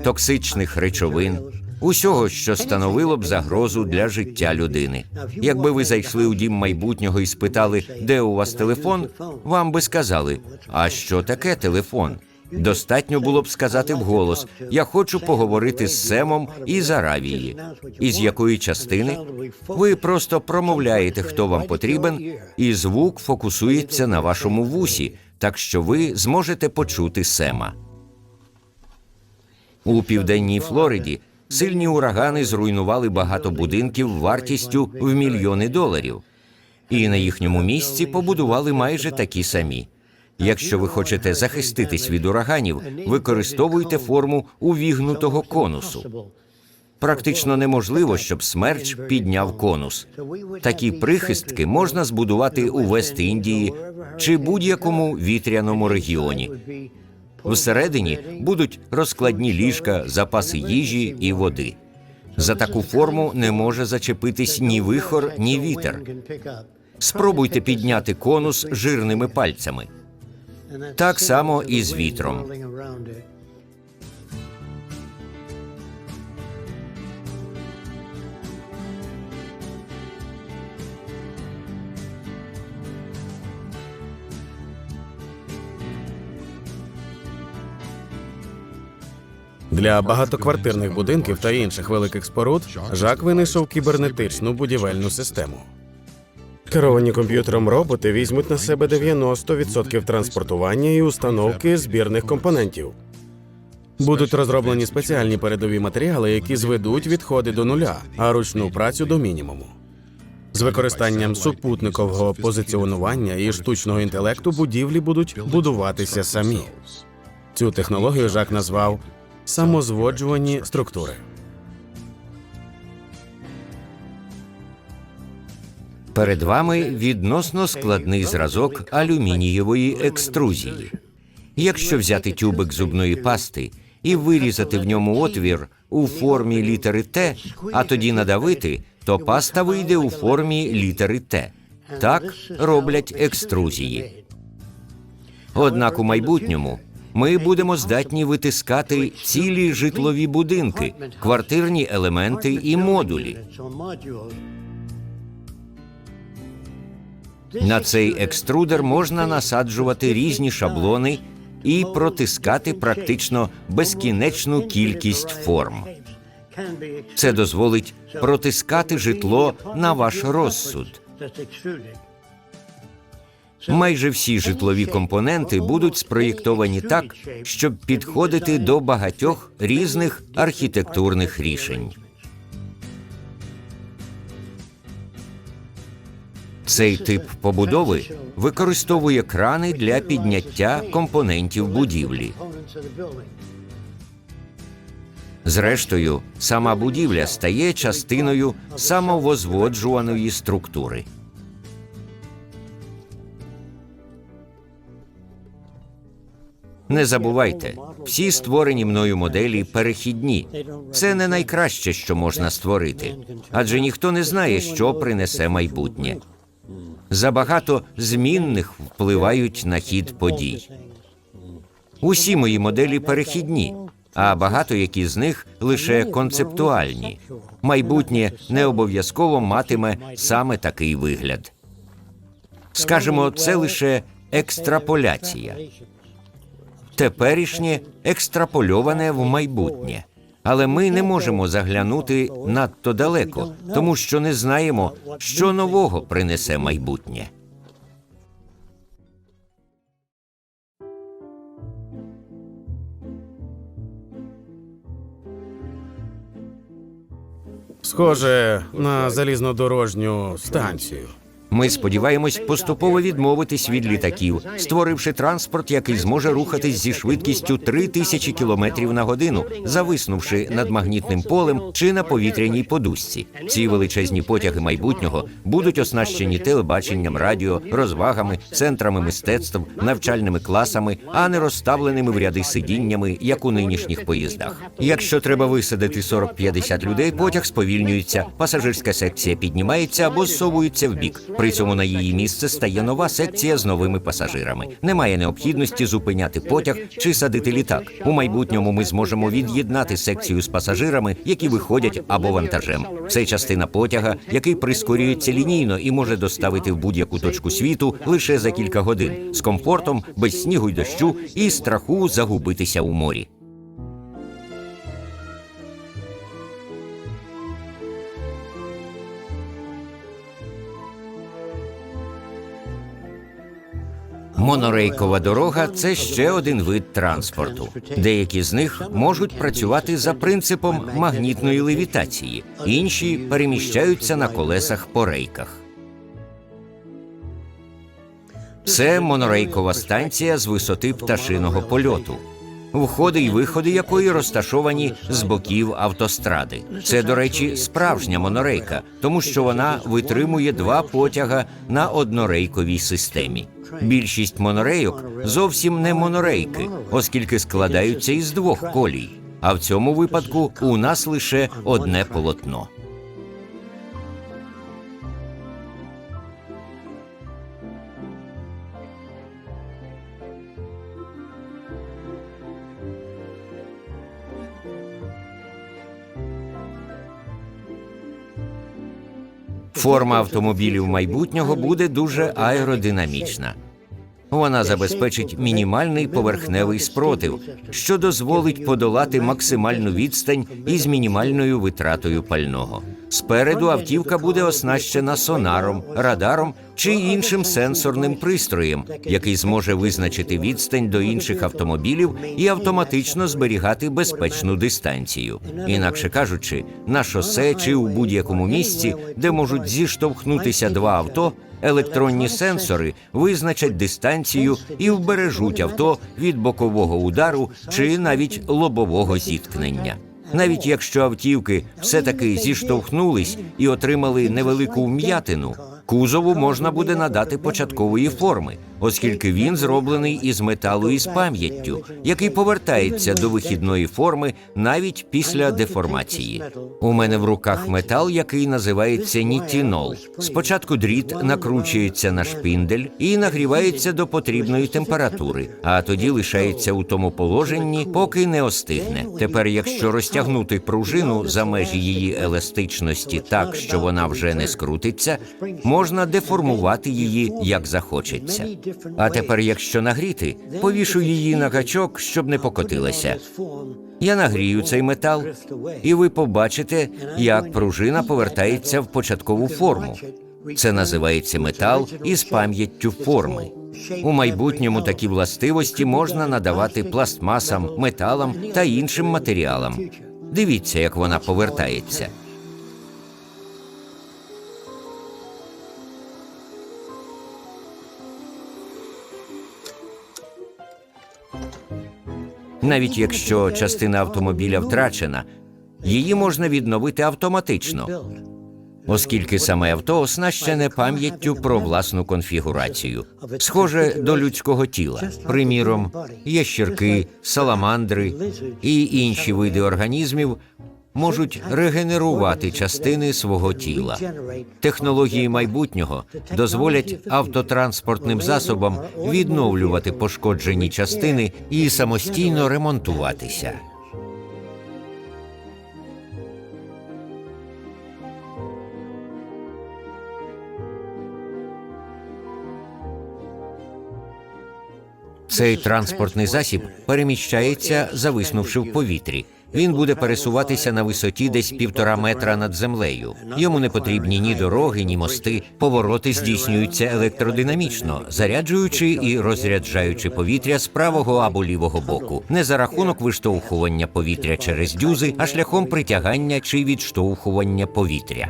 токсичних речовин, усього, що становило б загрозу для життя людини. Якби ви зайшли у дім майбутнього і спитали, де у вас телефон, вам би сказали, а що таке телефон? Достатньо було б сказати вголос, я хочу поговорити з Семом із Аравії. Із якої частини? Ви просто промовляєте, хто вам потрібен, і звук фокусується на вашому вусі, так що ви зможете почути Сема. У південній Флориді сильні урагани зруйнували багато будинків вартістю в мільйони доларів. І на їхньому місці побудували майже такі самі. Якщо ви хочете захиститись від ураганів, використовуйте форму увігнутого конусу. Практично неможливо, щоб смерч підняв конус. Такі прихистки можна збудувати у Вест-Індії чи будь-якому вітряному регіоні. Всередині будуть розкладні ліжка, запаси їжі і води. За таку форму не може зачепитись ні вихор, ні вітер. Спробуйте підняти конус жирними пальцями. Так само і з вітром. Для багатоквартирних будинків та інших великих споруд Жак винайшов кібернетичну будівельну систему. Керовані комп'ютером роботи візьмуть на себе 90% транспортування і установки збірних компонентів. Будуть розроблені спеціальні передові матеріали, які зведуть відходи до нуля, а ручну працю до мінімуму. З використанням супутникового позиціонування і штучного інтелекту будівлі будуть будуватися самі. Цю технологію Жак назвав самозводжувані структури. Перед вами відносно складний зразок алюмінієвої екструзії. Якщо взяти тюбик зубної пасти і вирізати в ньому отвір у формі літери «Т», а тоді надавити, то паста вийде у формі літери «Т». Так роблять екструзії. Однак у майбутньому ми будемо здатні витискати цілі житлові будинки, квартирні елементи і модулі. На цей екструдер можна насаджувати різні шаблони і протискати практично безкінечну кількість форм. Це дозволить протискати житло на ваш розсуд. Майже всі житлові компоненти будуть спроєктовані так, щоб підходити до багатьох різних архітектурних рішень. Цей тип побудови використовує крани для підняття компонентів будівлі. Зрештою, сама будівля стає частиною самовозводжуваної структури. Не забувайте, всі створені мною моделі перехідні. Це не найкраще, що можна створити, адже ніхто не знає, що принесе майбутнє. Забагато змінних впливають на хід подій. Усі мої моделі перехідні, а багато які з них лише концептуальні. Майбутнє не обов'язково матиме саме такий вигляд. Скажемо, це лише екстраполяція. Теперішнє екстрапольоване в майбутнє. Але ми не можемо заглянути надто далеко, тому що не знаємо, що нового принесе майбутнє. Схоже на залізнодорожню станцію. Ми сподіваємось поступово відмовитись від літаків, створивши транспорт, який зможе рухатись зі швидкістю 3000 км на годину, зависнувши над магнітним полем чи на повітряній подушці. Ці величезні потяги майбутнього будуть оснащені телебаченням, радіо, розвагами, центрами мистецтв, навчальними класами, а не розставленими в ряди сидіннями, як у нинішніх поїздах. Якщо треба висадити 40-50 людей, потяг сповільнюється, пасажирська секція піднімається або зсовується вбік. При цьому на її місце стає нова секція з новими пасажирами. Немає необхідності зупиняти потяг чи садити літак. У майбутньому ми зможемо від'єднати секцію з пасажирами, які виходять або вантажем. Це частина потяга, який прискорюється лінійно і може доставити в будь-яку точку світу лише за кілька годин, з комфортом, без снігу й дощу і страху загубитися у морі. Монорейкова дорога – це ще один вид транспорту. Деякі з них можуть працювати за принципом магнітної левітації, інші переміщаються на колесах по рейках. Це монорейкова станція з висоти пташиного польоту, входи й виходи якої розташовані з боків автостради. Це, до речі, справжня монорейка, тому що вона витримує 2 потяга на однорейковій системі. Більшість монорейок зовсім не монорейки, оскільки складаються із 2 колій, а в цьому випадку у нас лише одне полотно. Форма автомобілів майбутнього буде дуже аеродинамічна. Вона забезпечить мінімальний поверхневий спротив, що дозволить подолати максимальну відстань із мінімальною витратою пального. Спереду автівка буде оснащена сонаром, радаром чи іншим сенсорним пристроєм, який зможе визначити відстань до інших автомобілів і автоматично зберігати безпечну дистанцію. Інакше кажучи, на шосе чи у будь-якому місці, де можуть зіштовхнутися 2 авто, електронні сенсори визначать дистанцію і вбережуть авто від бокового удару чи навіть лобового зіткнення. Навіть якщо автівки все-таки зіштовхнулись і отримали невелику вм'ятину, кузову можна буде надати початкової форми, оскільки він зроблений із металу із пам'яттю, який повертається до вихідної форми навіть після деформації. У мене в руках метал, який називається нітінол. Спочатку дріт накручується на шпиндель і нагрівається до потрібної температури, а тоді лишається у тому положенні, поки не остигне. Тепер, якщо розтягнути пружину за межі її еластичності так, що вона вже не скрутиться, можна деформувати її, як захочеться. А тепер, якщо нагріти, повішу її на гачок, щоб не покотилася. Я нагрію цей метал, і ви побачите, як пружина повертається в початкову форму. Це називається метал із пам'яттю форми. У майбутньому такі властивості можна надавати пластмасам, металам та іншим матеріалам. Дивіться, як вона повертається. Навіть якщо частина автомобіля втрачена, її можна відновити автоматично, оскільки саме авто оснащене пам'яттю про власну конфігурацію, схоже до людського тіла. Приміром, ящірки, саламандри і інші види організмів можуть регенерувати частини свого тіла. Технології майбутнього дозволять автотранспортним засобам відновлювати пошкоджені частини і самостійно ремонтуватися. Цей транспортний засіб переміщається, зависнувши в повітрі. Він буде пересуватися на висоті десь 1,5 метра над землею. Йому не потрібні ні дороги, ні мости. Повороти здійснюються електродинамічно, заряджуючи і розряджаючи повітря з правого або лівого боку. Не за рахунок виштовхування повітря через дюзи, а шляхом притягання чи відштовхування повітря.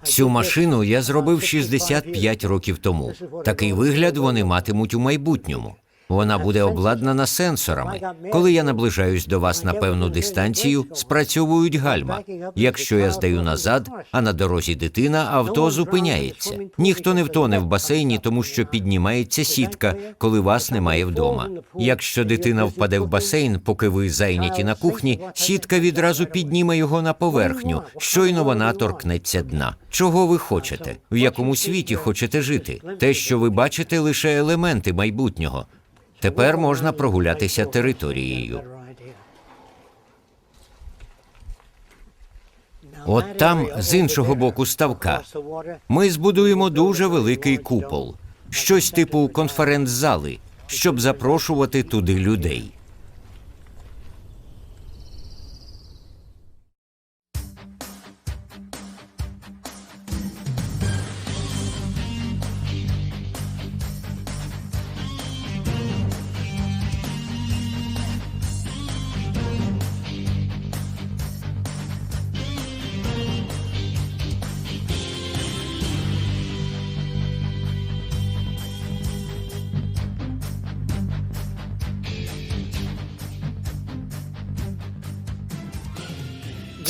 Цю машину я зробив 65 років тому. Такий вигляд вони матимуть у майбутньому. Вона буде обладнана сенсорами. Коли я наближаюсь до вас на певну дистанцію, спрацьовують гальма. Якщо я здаю назад, а на дорозі дитина, авто зупиняється. Ніхто не втоне в басейні, тому що піднімається сітка, коли вас немає вдома. Якщо дитина впаде в басейн, поки ви зайняті на кухні, сітка відразу підніме його на поверхню, щойно вона торкнеться дна. Чого ви хочете? В якому світі хочете жити? Те, що ви бачите, лише елементи майбутнього. Тепер можна прогулятися територією. От там, з іншого боку ставка, ми збудуємо дуже великий купол. Щось типу конференц-зали, щоб запрошувати туди людей.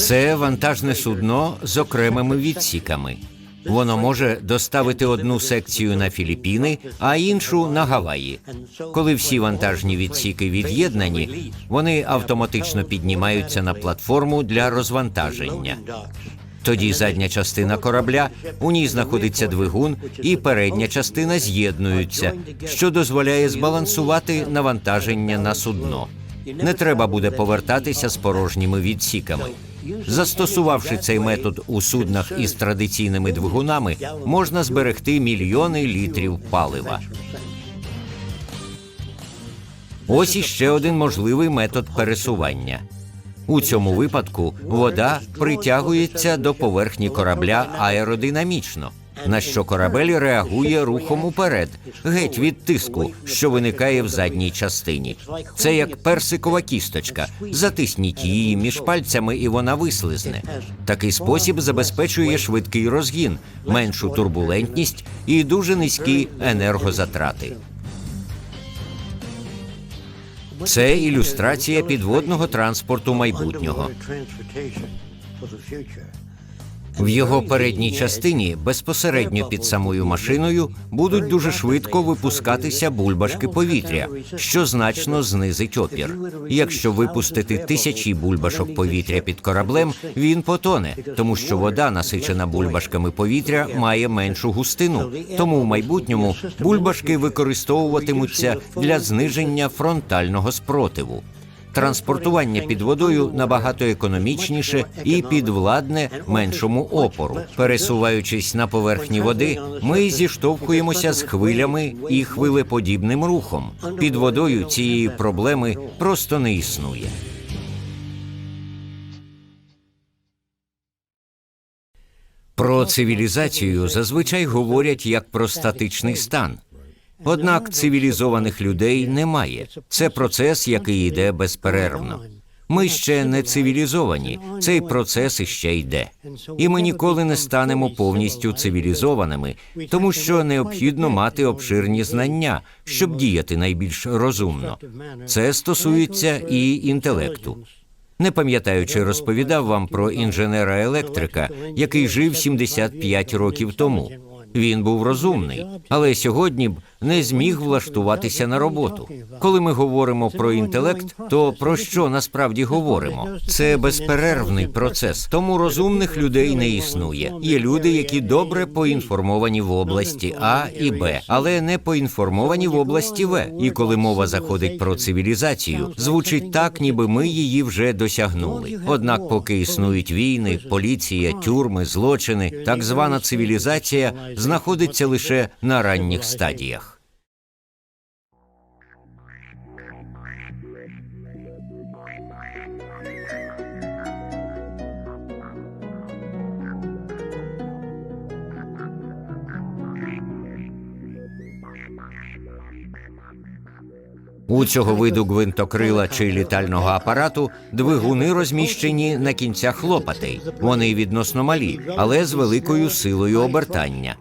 Це вантажне судно з окремими відсіками. Воно може доставити одну секцію на Філіппіни, а іншу на Гаваї. Коли всі вантажні відсіки від'єднані, вони автоматично піднімаються на платформу для розвантаження. Тоді задня частина корабля, у ній знаходиться двигун, і передня частина з'єднуються, що дозволяє збалансувати навантаження на судно. Не треба буде повертатися з порожніми відсіками. Застосувавши цей метод у суднах із традиційними двигунами, можна зберегти мільйони літрів палива. Ось іще один можливий метод пересування. У цьому випадку вода притягується до поверхні корабля аеродинамічно, на що корабель реагує рухом уперед, геть від тиску, що виникає в задній частині. Це як персикова кісточка. Затисніть її між пальцями, і вона вислизне. Такий спосіб забезпечує швидкий розгін, меншу турбулентність і дуже низькі енергозатрати. Це ілюстрація підводного транспорту майбутнього. В його передній частині, безпосередньо під самою машиною, будуть дуже швидко випускатися бульбашки повітря, що значно знизить опір. Якщо випустити тисячі бульбашок повітря під кораблем, він потоне, тому що вода, насичена бульбашками повітря, має меншу густину. Тому в майбутньому бульбашки використовуватимуться для зниження фронтального спротиву. Транспортування під водою набагато економічніше і підвладне меншому опору. Пересуваючись на поверхні води, ми зіштовхуємося з хвилями і хвилеподібним рухом. Під водою цієї проблеми просто не існує. Про цивілізацію зазвичай говорять як про статичний стан. Однак цивілізованих людей немає. Це процес, який йде безперервно. Ми ще не цивілізовані, цей процес іще йде. І ми ніколи не станемо повністю цивілізованими, тому що необхідно мати обширні знання, щоб діяти найбільш розумно. Це стосується і інтелекту. Не пам'ятаю, чи розповідав вам про інженера-електрика, який жив 75 років тому. Він був розумний, але сьогодні б не зміг влаштуватися на роботу. Коли ми говоримо про інтелект, то про що насправді говоримо? Це безперервний процес, тому розумних людей не існує. Є люди, які добре поінформовані в області А і Б, але не поінформовані в області В. І коли мова заходить про цивілізацію, звучить так, ніби ми її вже досягнули. Однак, поки існують війни, поліція, тюрми, злочини, так звана цивілізація знаходиться лише на ранніх стадіях. У цього виду гвинтокрила чи літального апарату двигуни розміщені на кінцях лопатей. Вони відносно малі, але з великою силою обертання.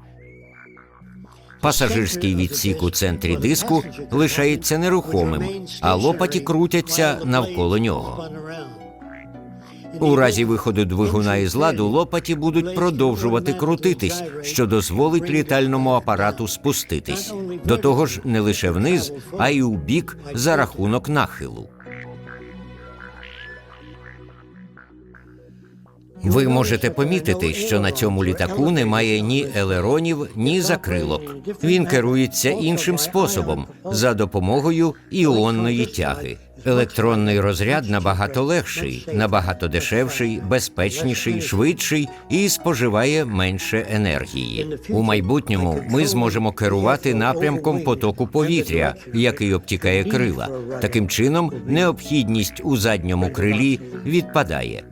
Пасажирський відсік у центрі диску лишається нерухомим, а лопаті крутяться навколо нього. У разі виходу двигуна із ладу лопаті будуть продовжувати крутитись, що дозволить літальному апарату спуститись. До того ж, не лише вниз, а й у бік за рахунок нахилу. Ви можете помітити, що на цьому літаку немає ні елеронів, ні закрилок. Він керується іншим способом – за допомогою іонної тяги. Електронний розряд набагато легший, набагато дешевший, безпечніший, швидший і споживає менше енергії. У майбутньому ми зможемо керувати напрямком потоку повітря, який обтікає крила. Таким чином, необхідність у задньому крилі відпадає.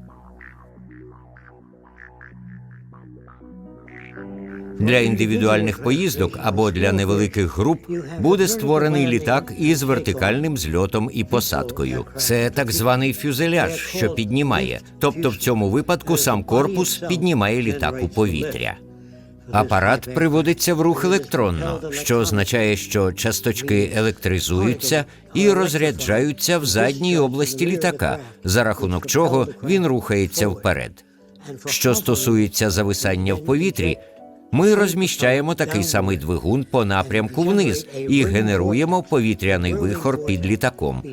Для індивідуальних поїздок або для невеликих груп буде створений літак із вертикальним зльотом і посадкою. Це так званий фюзеляж, що піднімає. Тобто в цьому випадку сам корпус піднімає літак у повітря. Апарат приводиться в рух електронно, що означає, що часточки електризуються і розряджаються в задній області літака, за рахунок чого він рухається вперед. Що стосується зависання в повітрі, ми розміщаємо такий самий двигун по напрямку вниз і генеруємо повітряний вихор під літаком.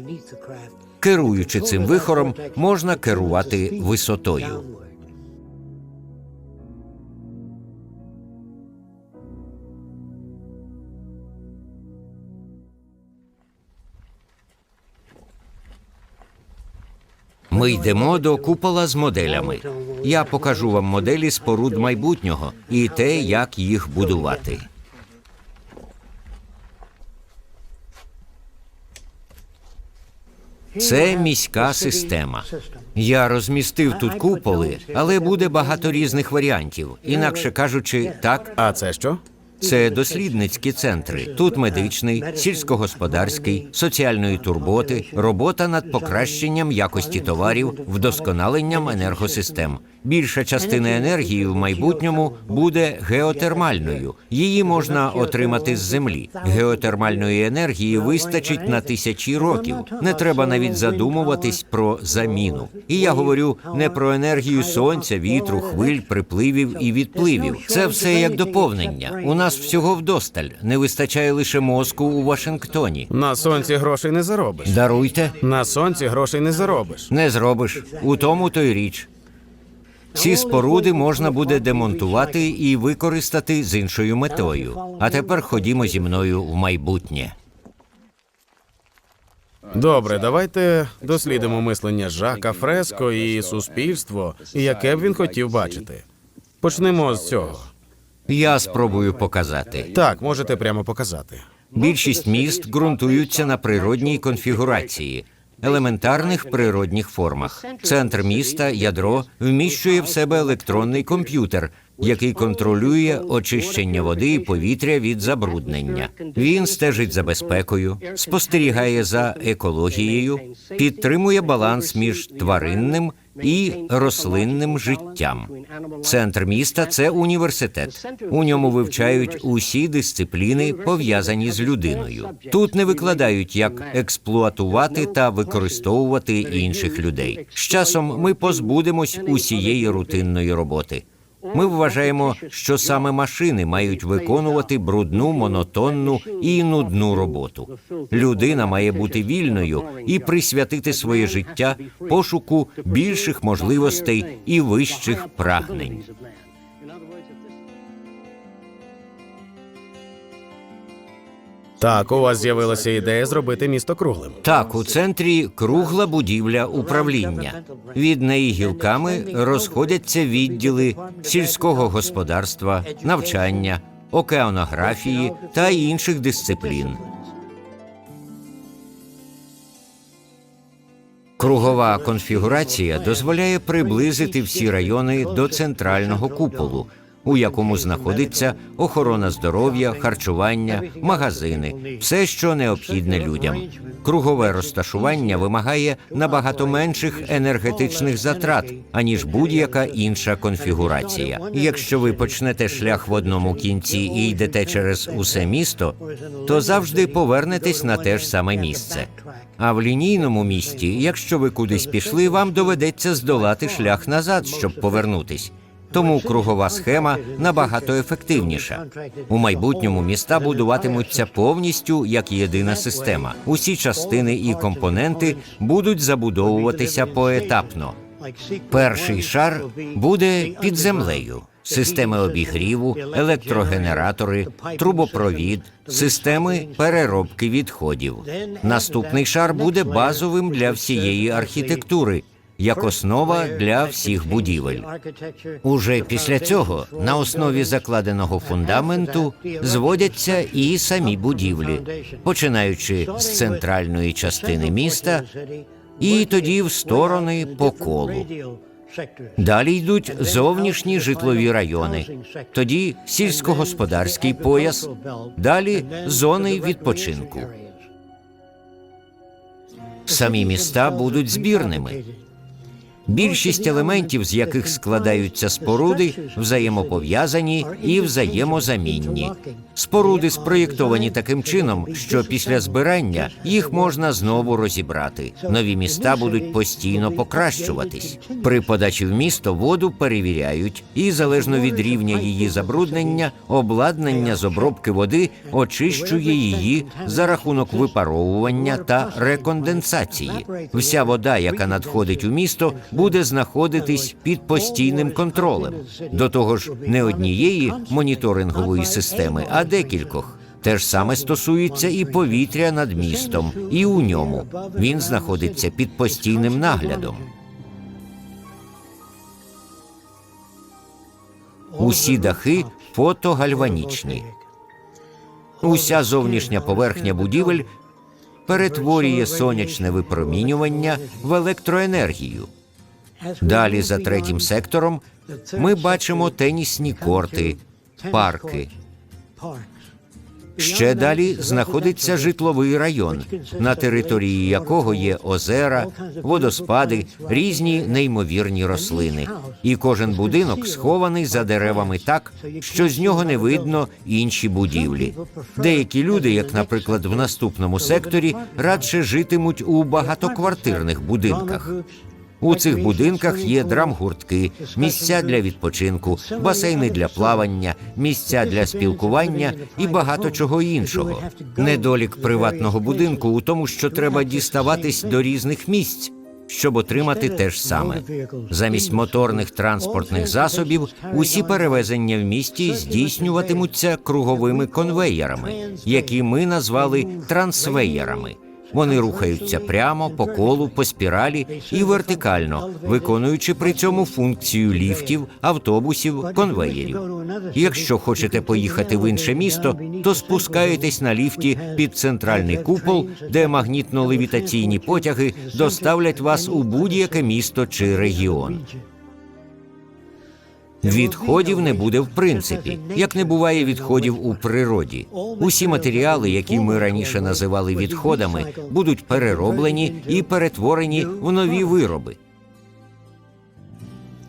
Керуючи цим вихором, можна керувати висотою. Ми йдемо до купола з моделями. Я покажу вам моделі споруд майбутнього і те, як їх будувати. Це міська система. Я розмістив тут куполи, але буде багато різних варіантів. Інакше кажучи, так, А це що? це дослідницькі центри. Тут медичний, сільськогосподарський, соціальної турботи, робота над покращенням якості товарів, вдосконаленням енергосистем. Більша частина енергії в майбутньому буде геотермальною. Її можна отримати з землі. Геотермальної енергії вистачить на тисячі років. Не треба навіть задумуватись про заміну. І я говорю не про енергію сонця, вітру, хвиль, припливів і відпливів. Це все як доповнення. У нас всього вдосталь. Не вистачає лише мозку у Вашингтоні. На сонці грошей не заробиш. Даруйте. На сонці грошей не заробиш. Не зробиш. У тому то й річ. Ці споруди можна буде демонтувати і використати з іншою метою. А тепер ходімо зі мною в майбутнє. Добре, давайте дослідимо мислення Жака Фреско і суспільство, і яке б він хотів бачити. Почнемо з цього. Я спробую показати. Так, можете прямо показати. Більшість міст ґрунтуються на природній конфігурації, елементарних природних формах. Центр міста, ядро, вміщує в себе електронний комп'ютер, який контролює очищення води і повітря від забруднення. Він стежить за безпекою, спостерігає за екологією, підтримує баланс між тваринним і рослинним життям. Центр міста – це університет. У ньому вивчають усі дисципліни, пов'язані з людиною. Тут не викладають, як експлуатувати та використовувати інших людей. З часом ми позбудемось усієї рутинної роботи. Ми вважаємо, що саме машини мають виконувати брудну, монотонну і нудну роботу. Людина має бути вільною і присвятити своє життя пошуку більших можливостей і вищих прагнень. Так, у вас з'явилася ідея зробити місто круглим. Так, у центрі кругла будівля управління. Від неї гілками розходяться відділи сільського господарства, навчання, океанографії та інших дисциплін. Кругова конфігурація дозволяє приблизити всі райони до центрального куполу. у якому знаходиться охорона здоров'я, харчування, магазини, все, що необхідне людям. Кругове розташування вимагає набагато менших енергетичних затрат, аніж будь-яка інша конфігурація. Якщо ви почнете шлях в одному кінці і йдете через усе місто, то завжди повернетесь на те ж саме місце. А в лінійному місті, якщо ви кудись пішли, вам доведеться здолати шлях назад, щоб повернутись. Тому кругова схема набагато ефективніша. У майбутньому міста будуватимуться повністю як єдина система. Усі частини і компоненти будуть забудовуватися поетапно. Перший шар буде під землею. Системи обігріву, електрогенератори, трубопровід, системи переробки відходів. Наступний шар буде базовим для всієї архітектури, як основа для всіх будівель. Уже після цього, на основі закладеного фундаменту, зводяться і самі будівлі, починаючи з центральної частини міста і тоді в сторони по колу. Далі йдуть зовнішні житлові райони, тоді сільськогосподарський пояс, далі зони відпочинку. Самі міста будуть збірними. Більшість елементів, з яких складаються споруди, взаємопов'язані і взаємозамінні. Споруди спроєктовані таким чином, що після збирання їх можна знову розібрати. Нові міста будуть постійно покращуватись. При подачі в місто воду перевіряють і, залежно від рівня її забруднення, обладнання з обробки води очищує її за рахунок випаровування та реконденсації. Вся вода, яка надходить у місто, буде знаходитись під постійним контролем. До того ж, не однієї моніторингової системи, а декількох. Те ж саме стосується і повітря над містом, і у ньому. Він знаходиться під постійним наглядом. Усі дахи фотогальванічні. Уся зовнішня поверхня будівель перетворює сонячне випромінювання в електроенергію. Далі, за третім сектором, ми бачимо тенісні корти, парки. Ще далі знаходиться житловий район, на території якого є озера, водоспади, різні неймовірні рослини. І кожен будинок схований за деревами так, що з нього не видно інші будівлі. Деякі люди, як, наприклад, в наступному секторі, радше житимуть у багатоквартирних будинках. У цих будинках є драмгуртки, місця для відпочинку, басейни для плавання, місця для спілкування і багато чого іншого. Недолік приватного будинку у тому, що треба діставатись до різних місць, щоб отримати те ж саме. Замість моторних транспортних засобів усі перевезення в місті здійснюватимуться круговими конвеєрами, які ми назвали трансвеєрами. Вони рухаються прямо, по колу, по спіралі і вертикально, виконуючи при цьому функцію ліфтів, автобусів, конвеєрів. Якщо хочете поїхати в інше місто, то спускаєтесь на ліфті під центральний купол, де магнітно-левітаційні потяги доставлять вас у будь-яке місто чи регіон. Відходів не буде в принципі, як не буває відходів у природі. Усі матеріали, які ми раніше називали відходами, будуть перероблені і перетворені в нові вироби.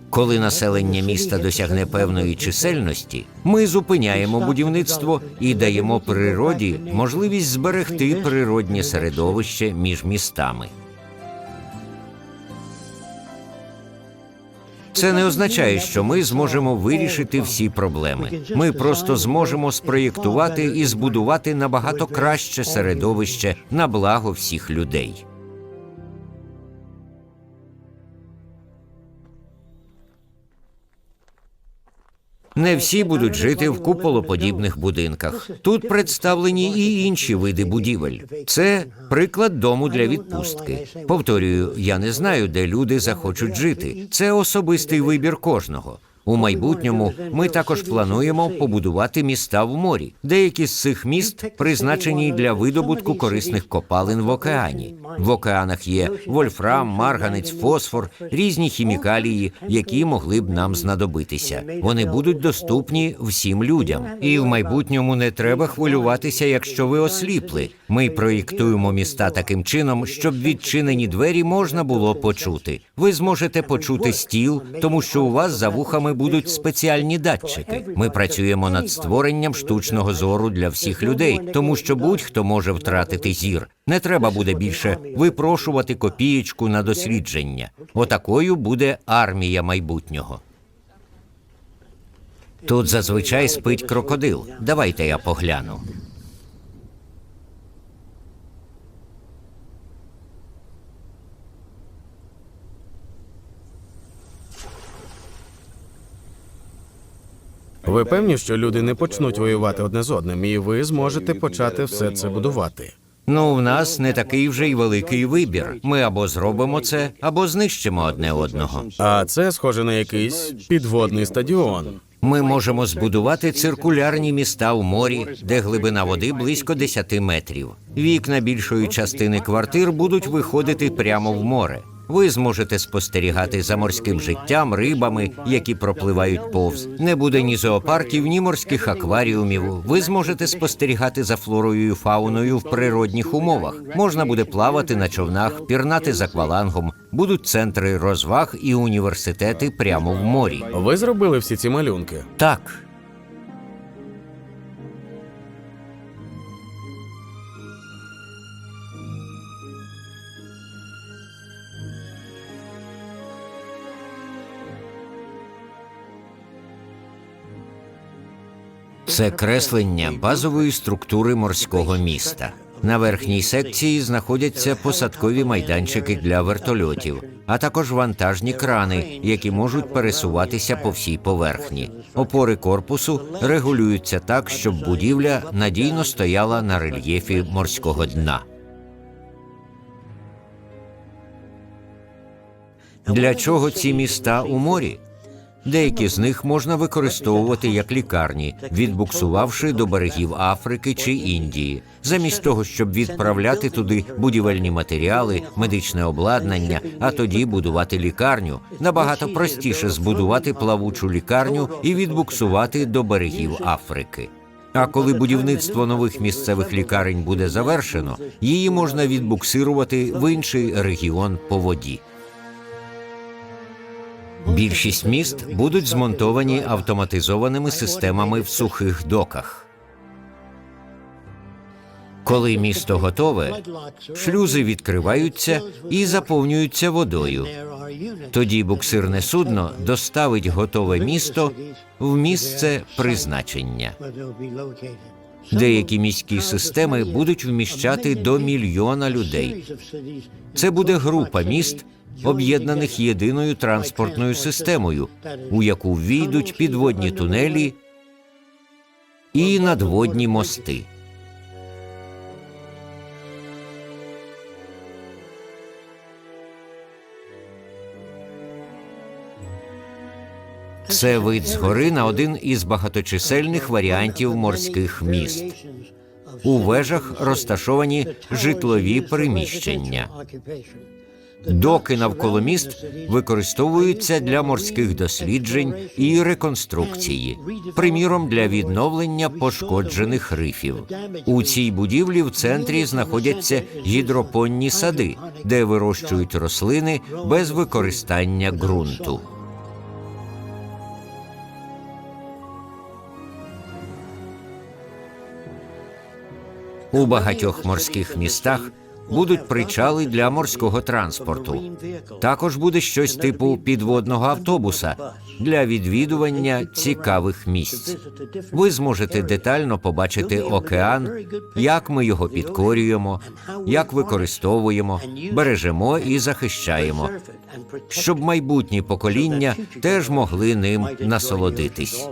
Коли населення міста досягне певної чисельності, ми зупиняємо будівництво і даємо природі можливість зберегти природнє середовище між містами. Це не означає, що ми зможемо вирішити всі проблеми. Ми просто зможемо спроєктувати і збудувати набагато краще середовище на благо всіх людей. Не всі будуть жити в куполоподібних будинках. Тут представлені і інші види будівель. Це приклад дому для відпустки. Повторюю, я не знаю, де люди захочуть жити. Це особистий вибір кожного. У майбутньому ми також плануємо побудувати міста в морі. Деякі з цих міст призначені для видобутку корисних копалин в океані. В океанах є вольфрам, марганець, фосфор, різні хімікалії, які могли б нам знадобитися. Вони будуть доступні всім людям. І в майбутньому не треба хвилюватися, якщо ви осліпли. Ми проєктуємо міста таким чином, щоб відчинені двері можна було почути. Ви зможете почути стіл, тому що у вас за вухами будуть спеціальні датчики. Ми працюємо над створенням штучного зору для всіх людей, тому що будь-хто може втратити зір. Не треба буде більше випрошувати копієчку на дослідження. Отакою буде армія майбутнього. Тут зазвичай спить крокодил. Давайте я погляну. Ви певні, що люди не почнуть воювати одне з одним, і ви зможете почати все це будувати? Ну, в нас не такий вже й великий вибір. Ми або зробимо це, або знищимо одне одного. А це схоже на якийсь підводний стадіон. Ми можемо збудувати циркулярні міста в морі, де глибина води близько 10 метрів. Вікна більшої частини квартир будуть виходити прямо в море. Ви зможете спостерігати за морським життям, рибами, які пропливають повз. Не буде ні зоопарків, ні морських акваріумів. Ви зможете спостерігати за флорою і фауною в природних умовах. Можна буде плавати на човнах, пірнати з аквалангом. Будуть центри розваг і університети прямо в морі. Ви зробили всі ці малюнки? Так. Це креслення базової структури морського міста. На верхній секції знаходяться посадкові майданчики для вертольотів, а також вантажні крани, які можуть пересуватися по всій поверхні. Опори корпусу регулюються так, щоб будівля надійно стояла на рельєфі морського дна. Для чого ці міста у морі? Деякі з них можна використовувати як лікарні, відбуксувавши до берегів Африки чи Індії. Замість того, щоб відправляти туди будівельні матеріали, медичне обладнання, а тоді будувати лікарню, набагато простіше збудувати плавучу лікарню і відбуксувати до берегів Африки. А коли будівництво нових місцевих лікарень буде завершено, її можна відбуксирувати в інший регіон по воді. Більшість міст будуть змонтовані автоматизованими системами в сухих доках. Коли місто готове, шлюзи відкриваються і заповнюються водою. Тоді буксирне судно доставить готове місто в місце призначення. Деякі міські системи будуть вміщати до 1 мільйона людей. Це буде група міст, об'єднаних єдиною транспортною системою, у яку ввійдуть підводні тунелі і надводні мости. Це вид згори на один із багаточисельних варіантів морських міст. У вежах розташовані житлові приміщення. Доки навколо міст використовуються для морських досліджень і реконструкції, приміром, для відновлення пошкоджених рифів. У цій будівлі в центрі знаходяться гідропонні сади, де вирощують рослини без використання ґрунту. У багатьох морських містах будуть причали для морського транспорту. Також буде щось типу підводного автобуса для відвідування цікавих місць. Ви зможете детально побачити океан, як ми його підкорюємо, як використовуємо, бережемо і захищаємо, щоб майбутні покоління теж могли ним насолодитись.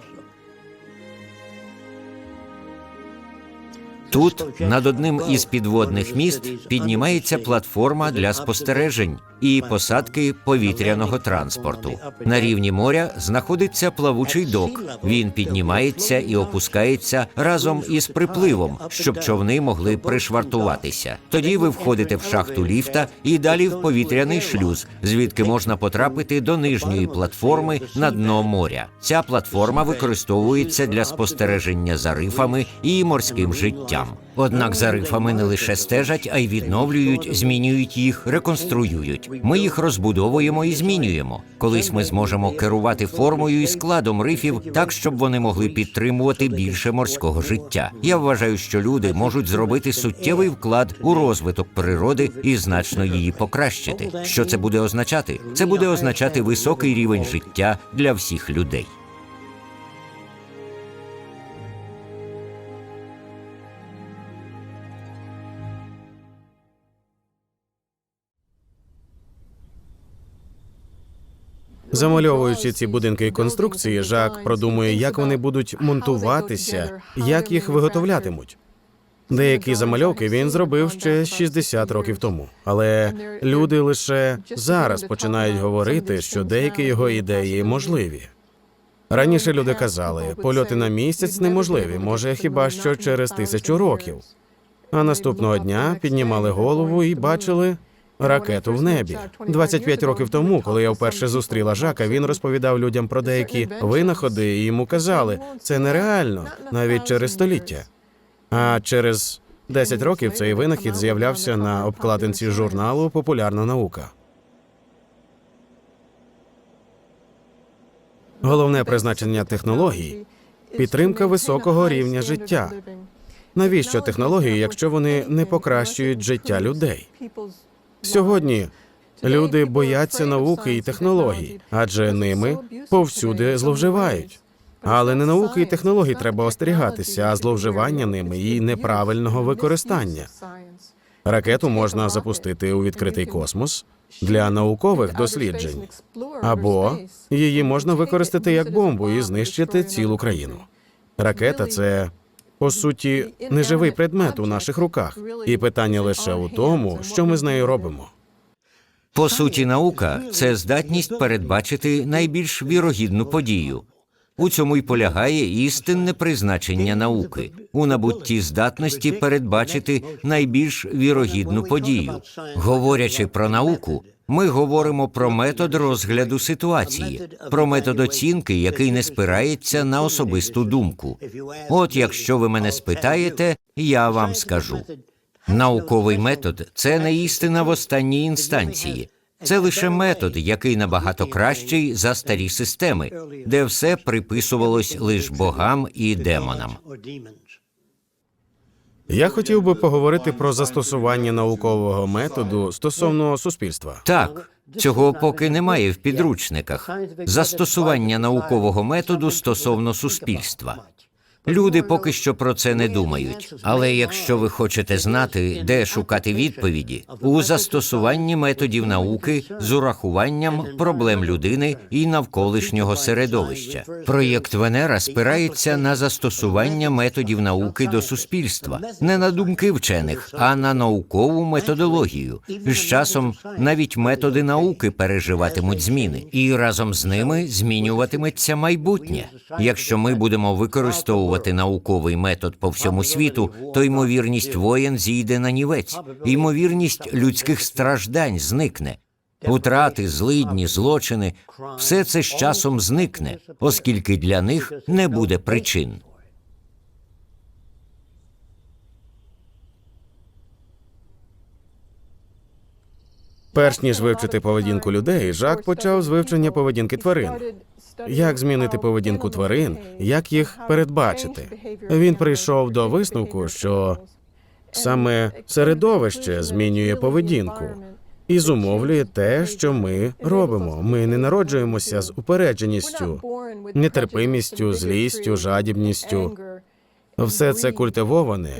Тут, над одним із підводних міст, піднімається платформа для спостережень. і посадки повітряного транспорту. На рівні моря знаходиться плавучий док. Він піднімається і опускається разом із припливом, щоб човни могли пришвартуватися. Тоді ви входите в шахту ліфта і далі в повітряний шлюз, звідки можна потрапити до нижньої платформи на дно моря. Ця платформа використовується для спостереження за рифами і морським життям. Однак за рифами не лише стежать, а й відновлюють, змінюють їх, реконструюють. Ми їх розбудовуємо і змінюємо. Колись ми зможемо керувати формою і складом рифів так, щоб вони могли підтримувати більше морського життя. Я вважаю, що люди можуть зробити суттєвий вклад у розвиток природи і значно її покращити. Що це буде означати? Це буде означати високий рівень життя для всіх людей. Замальовуючи ці будинки і конструкції, Жак продумує, як вони будуть монтуватися, як їх виготовлятимуть. Деякі замальовки він зробив ще 60 років тому. Але люди лише зараз починають говорити, що деякі його ідеї можливі. Раніше люди казали, польоти на місяць неможливі, може хіба що через 1000 років. А наступного дня піднімали голову і бачили ракету в небі. 25 років тому, коли я вперше зустріла Жака, він розповідав людям про деякі винаходи, і йому казали, це нереально, навіть через століття. А через 10 років цей винахід з'являвся на обкладинці журналу «Популярна наука». Головне призначення технологій – підтримка високого рівня життя. Навіщо технології, якщо вони не покращують життя людей? Сьогодні люди бояться науки і технологій, адже ними повсюди зловживають. Але не науки і технологій треба остерігатися, а зловживання ними і неправильного використання. Ракету можна запустити у відкритий космос для наукових досліджень, або її можна використати як бомбу і знищити цілу країну. Ракета – це, по суті, неживий предмет у наших руках, і питання лише у тому, що ми з нею робимо. По суті, наука – це здатність передбачити найбільш вірогідну подію. У цьому й полягає істинне призначення науки – у набутті здатності передбачити найбільш вірогідну подію. Говорячи про науку, ми говоримо про метод розгляду ситуації, про метод оцінки, який не спирається на особисту думку. От якщо ви мене спитаєте, я вам скажу. Науковий метод – це не істина в останній інстанції. Це лише метод, який набагато кращий за старі системи, де все приписувалось лише богам і демонам. Я хотів би поговорити про застосування наукового методу стосовно суспільства. Так, цього поки немає в підручниках. Застосування наукового методу стосовно суспільства. Люди поки що про це не думають. Але якщо ви хочете знати, де шукати відповіді, у застосуванні методів науки з урахуванням проблем людини і навколишнього середовища. Проєкт Венера спирається на застосування методів науки до суспільства, не на думки вчених, а на наукову методологію. З часом навіть методи науки переживатимуть зміни, і разом з ними змінюватиметься майбутнє. Якщо ми будемо використовувати науковий метод по всьому світу, то ймовірність воєн зійде на нівець, ймовірність людських страждань зникне. Утрати, злидні, злочини – все це з часом зникне, оскільки для них не буде причин. Перш ніж вивчити поведінку людей, Жак почав з вивчення поведінки тварин. Як змінити поведінку тварин, як їх передбачити? Він прийшов до висновку, що саме середовище змінює поведінку і зумовлює те, що ми робимо. Ми не народжуємося з упередженістю, нетерпимістю, злістю, жадібністю. Все це культивоване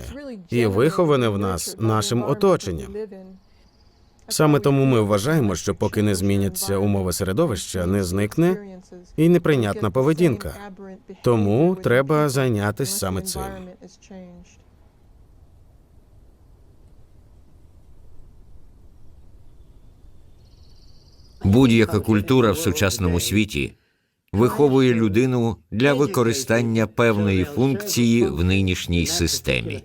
і виховане в нас нашим оточенням. Саме тому ми вважаємо, що поки не зміняться умови середовища, не зникне і неприйнятна поведінка. Тому треба зайнятися саме цим. Будь-яка культура в сучасному світі виховує людину для використання певної функції в нинішній системі.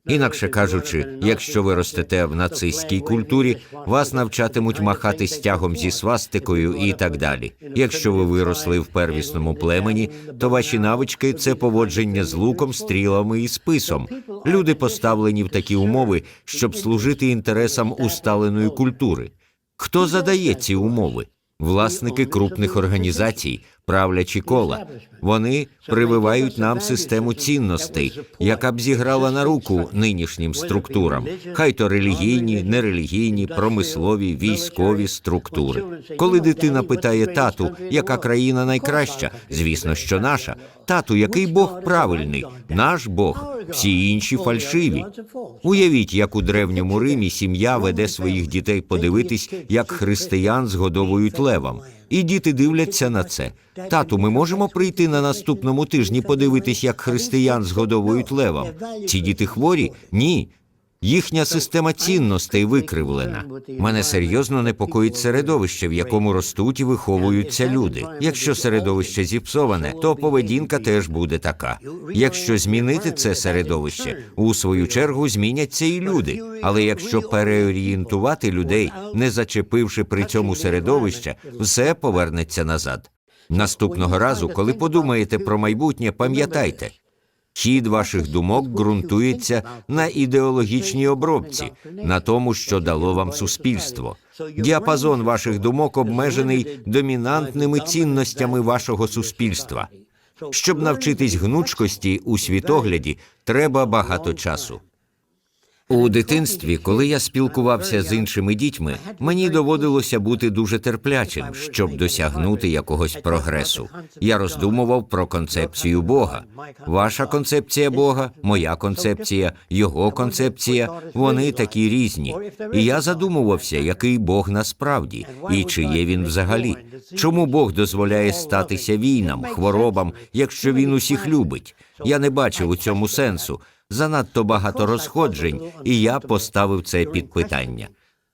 Інакше кажучи, якщо ви ростете в нацистській культурі, вас навчатимуть махати стягом зі свастикою і так далі. Якщо ви виросли в первісному племені, то ваші навички – це поводження з луком, стрілами і списом. Люди поставлені в такі умови, щоб служити інтересам усталеної культури. Хто задає ці умови? Власники крупних організацій, правлячі кола. Вони прививають нам систему цінностей, яка б зіграла на руку нинішнім структурам. Хай то релігійні, нерелігійні, промислові, військові структури. Коли дитина питає тату, яка країна найкраща, звісно, що наша. Тату, який Бог правильний? Наш Бог. Всі інші фальшиві. Уявіть, як у Древньому Римі сім'я веде своїх дітей подивитись, як християн згодовують левам. І діти дивляться на це. Тату, ми можемо прийти на наступному тижні подивитись, як християн згодовують левам? Ці діти хворі? Ні. Їхня система цінностей викривлена. Мене серйозно непокоїть середовище, в якому ростуть і виховуються люди. Якщо середовище зіпсоване, то поведінка теж буде така. Якщо змінити це середовище, у свою чергу зміняться і люди. Але якщо переорієнтувати людей, не зачепивши при цьому середовище, все повернеться назад. Наступного разу, коли подумаєте про майбутнє, пам'ятайте, хід ваших думок ґрунтується на ідеологічній обробці, на тому, що дало вам суспільство. Діапазон ваших думок обмежений домінантними цінностями вашого суспільства. Щоб навчитись гнучкості у світогляді, треба багато часу. У дитинстві, коли я спілкувався з іншими дітьми, мені доводилося бути дуже терплячим, щоб досягнути якогось прогресу. Я роздумував про концепцію Бога. Ваша концепція Бога, моя концепція, його концепція – вони такі різні. І я задумувався, який Бог насправді, і чи є він взагалі. Чому Бог дозволяє статися війнам, хворобам, якщо він усіх любить? Я не бачив у цьому сенсу. Занадто багато розходжень, і я поставив це під питання.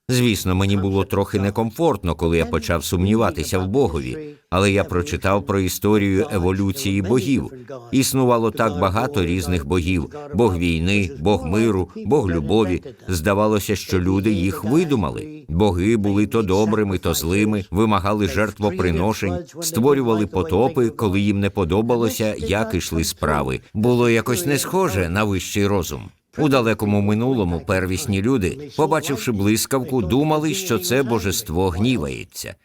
Звісно, мені було трохи некомфортно, коли я почав сумніватися в Богові, але я прочитав про історію еволюції богів. Існувало так багато різних богів – Бог війни, Бог миру, Бог любові. Здавалося, що люди їх видумали. Боги були то добрими, то злими, вимагали жертвоприношень, створювали потопи, коли їм не подобалося, як ішли справи. Було якось не схоже на вищий розум. У далекому минулому первісні люди, побачивши блискавку, думали, що це божество гнівається.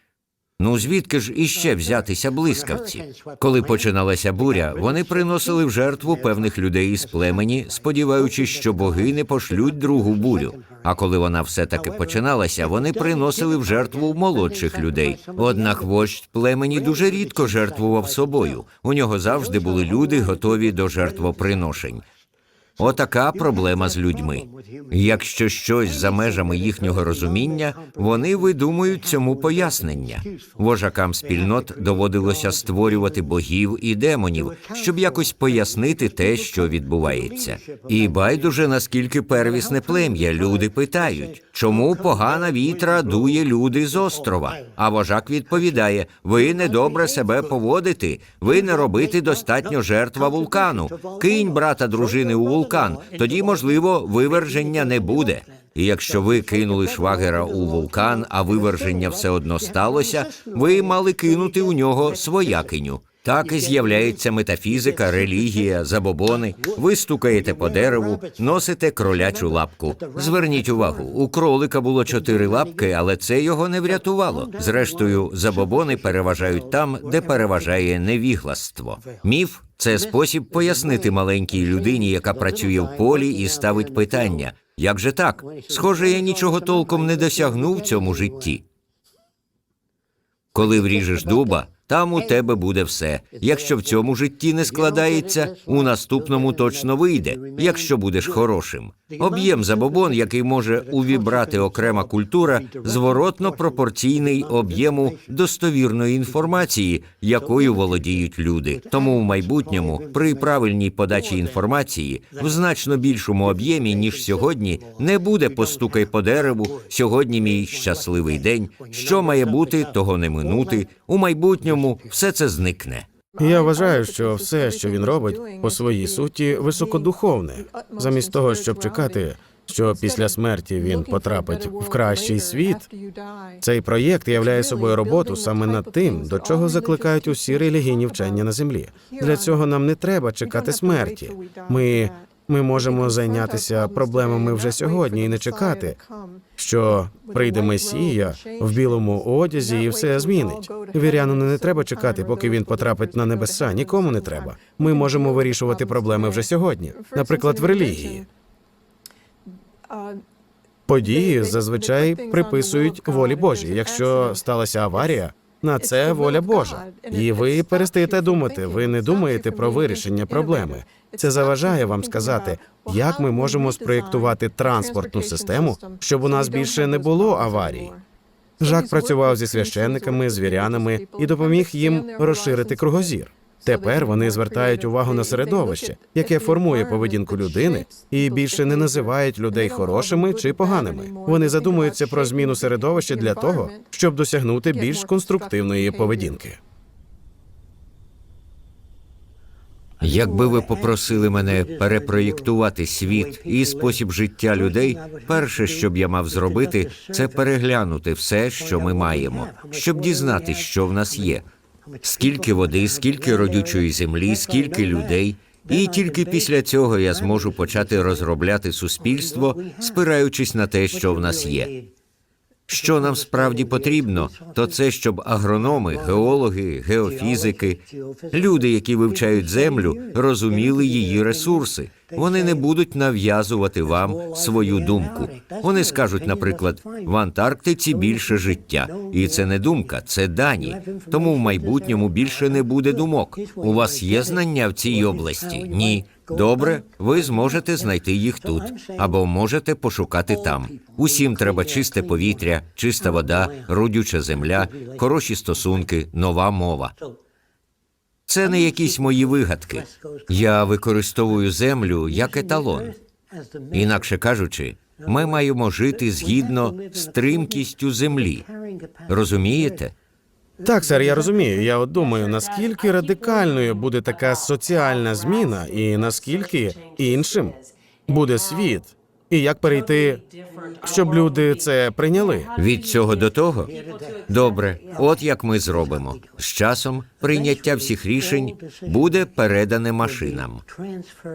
Ну звідки ж іще взятися блискавці? Коли починалася буря, вони приносили в жертву певних людей із племені, сподіваючись, що боги не пошлють другу бурю. А коли вона все-таки починалася, вони приносили в жертву молодших людей. Однак вождь племені дуже рідко жертвував собою. У нього завжди були люди, готові до жертвоприношень. Отака проблема з людьми. Якщо щось за межами їхнього розуміння, вони видумують цьому пояснення. Вожакам спільнот доводилося створювати богів і демонів, щоб якось пояснити те, що відбувається. І байдуже, наскільки первісне плем'я, люди питають, чому погана вітра дує люди з острова? А вожак відповідає, ви недобре себе поводите, ви не робите достатньо жертва вулкану. Кинь брата дружини у вулкан, тоді, можливо, виверження не буде. І якщо ви кинули швагера у вулкан, а виверження все одно сталося, ви мали кинути у нього своякиню. Так і з'являється метафізика, релігія, забобони. Ви стукаєте по дереву, носите кролячу лапку. Зверніть увагу, у кролика було 4 лапки, але це його не врятувало. Зрештою, забобони переважають там, де переважає невігластво. Міф – це спосіб пояснити маленькій людині, яка працює в полі і ставить питання. Як же так? Схоже, я нічого толком не досягнув в цьому житті. Коли вріжеш дуба, Там у тебе буде все. Якщо в цьому житті не складається, у наступному точно вийде, якщо будеш хорошим. Об'єм забобон, який може увібрати окрема культура, зворотно пропорційний об'єму достовірної інформації, якою володіють люди. Тому в майбутньому, при правильній подачі інформації, в значно більшому об'ємі, ніж сьогодні, не буде «постукай по дереву», «сьогодні мій щасливий день», «що має бути, того не минути». У майбутньому все це зникне. Я вважаю, що все, що він робить, по своїй суті, високодуховне. Замість того, щоб чекати, що після смерті він потрапить в кращий світ, цей проєкт являє собою роботу саме над тим, до чого закликають усі релігійні вчення на землі. Для цього нам не треба чекати смерті. Ми можемо зайнятися проблемами вже сьогодні і не чекати, що прийде Месія в білому одязі і все змінить. Вірянину не треба чекати, поки він потрапить на небеса. Нікому не треба. Ми можемо вирішувати проблеми вже сьогодні. Наприклад, в релігії. Події зазвичай приписують волі Божій. Якщо сталася аварія, на це воля Божа. І ви перестаєте думати, ви не думаєте про вирішення проблеми. Це заважає вам сказати, як ми можемо спроєктувати транспортну систему, щоб у нас більше не було аварій. Жак працював зі священниками, з вірянами і допоміг їм розширити кругозір. Тепер вони звертають увагу на середовище, яке формує поведінку людини, і більше не називають людей хорошими чи поганими. Вони задумуються про зміну середовища для того, щоб досягнути більш конструктивної поведінки. Якби ви попросили мене перепроєктувати світ і спосіб життя людей, перше, що б я мав зробити, це переглянути все, що ми маємо, щоб дізнатися, що в нас є. Скільки води, скільки родючої землі, скільки людей. І тільки після цього я зможу почати розробляти суспільство, спираючись на те, що в нас є. Що нам справді потрібно, то це, щоб агрономи, геологи, геофізики, люди, які вивчають землю, розуміли її ресурси. Вони не будуть нав'язувати вам свою думку. Вони скажуть, наприклад, в Антарктиці більше життя. І це не думка, це дані. Тому в майбутньому більше не буде думок. У вас є знання в цій області? Ні. Добре, ви зможете знайти їх тут, або можете пошукати там. Усім треба чисте повітря, чиста вода, родюча земля, хороші стосунки, нова мова. Це не якісь мої вигадки. Я використовую землю як еталон. Інакше кажучи, ми маємо жити згідно з тримкістю землі. Розумієте? Так, сер, я розумію. Я от думаю, наскільки радикальною буде така соціальна зміна і наскільки іншим буде світ. І як перейти, щоб люди це прийняли? Від цього до того? Добре, от як ми зробимо. З часом прийняття всіх рішень буде передане машинам.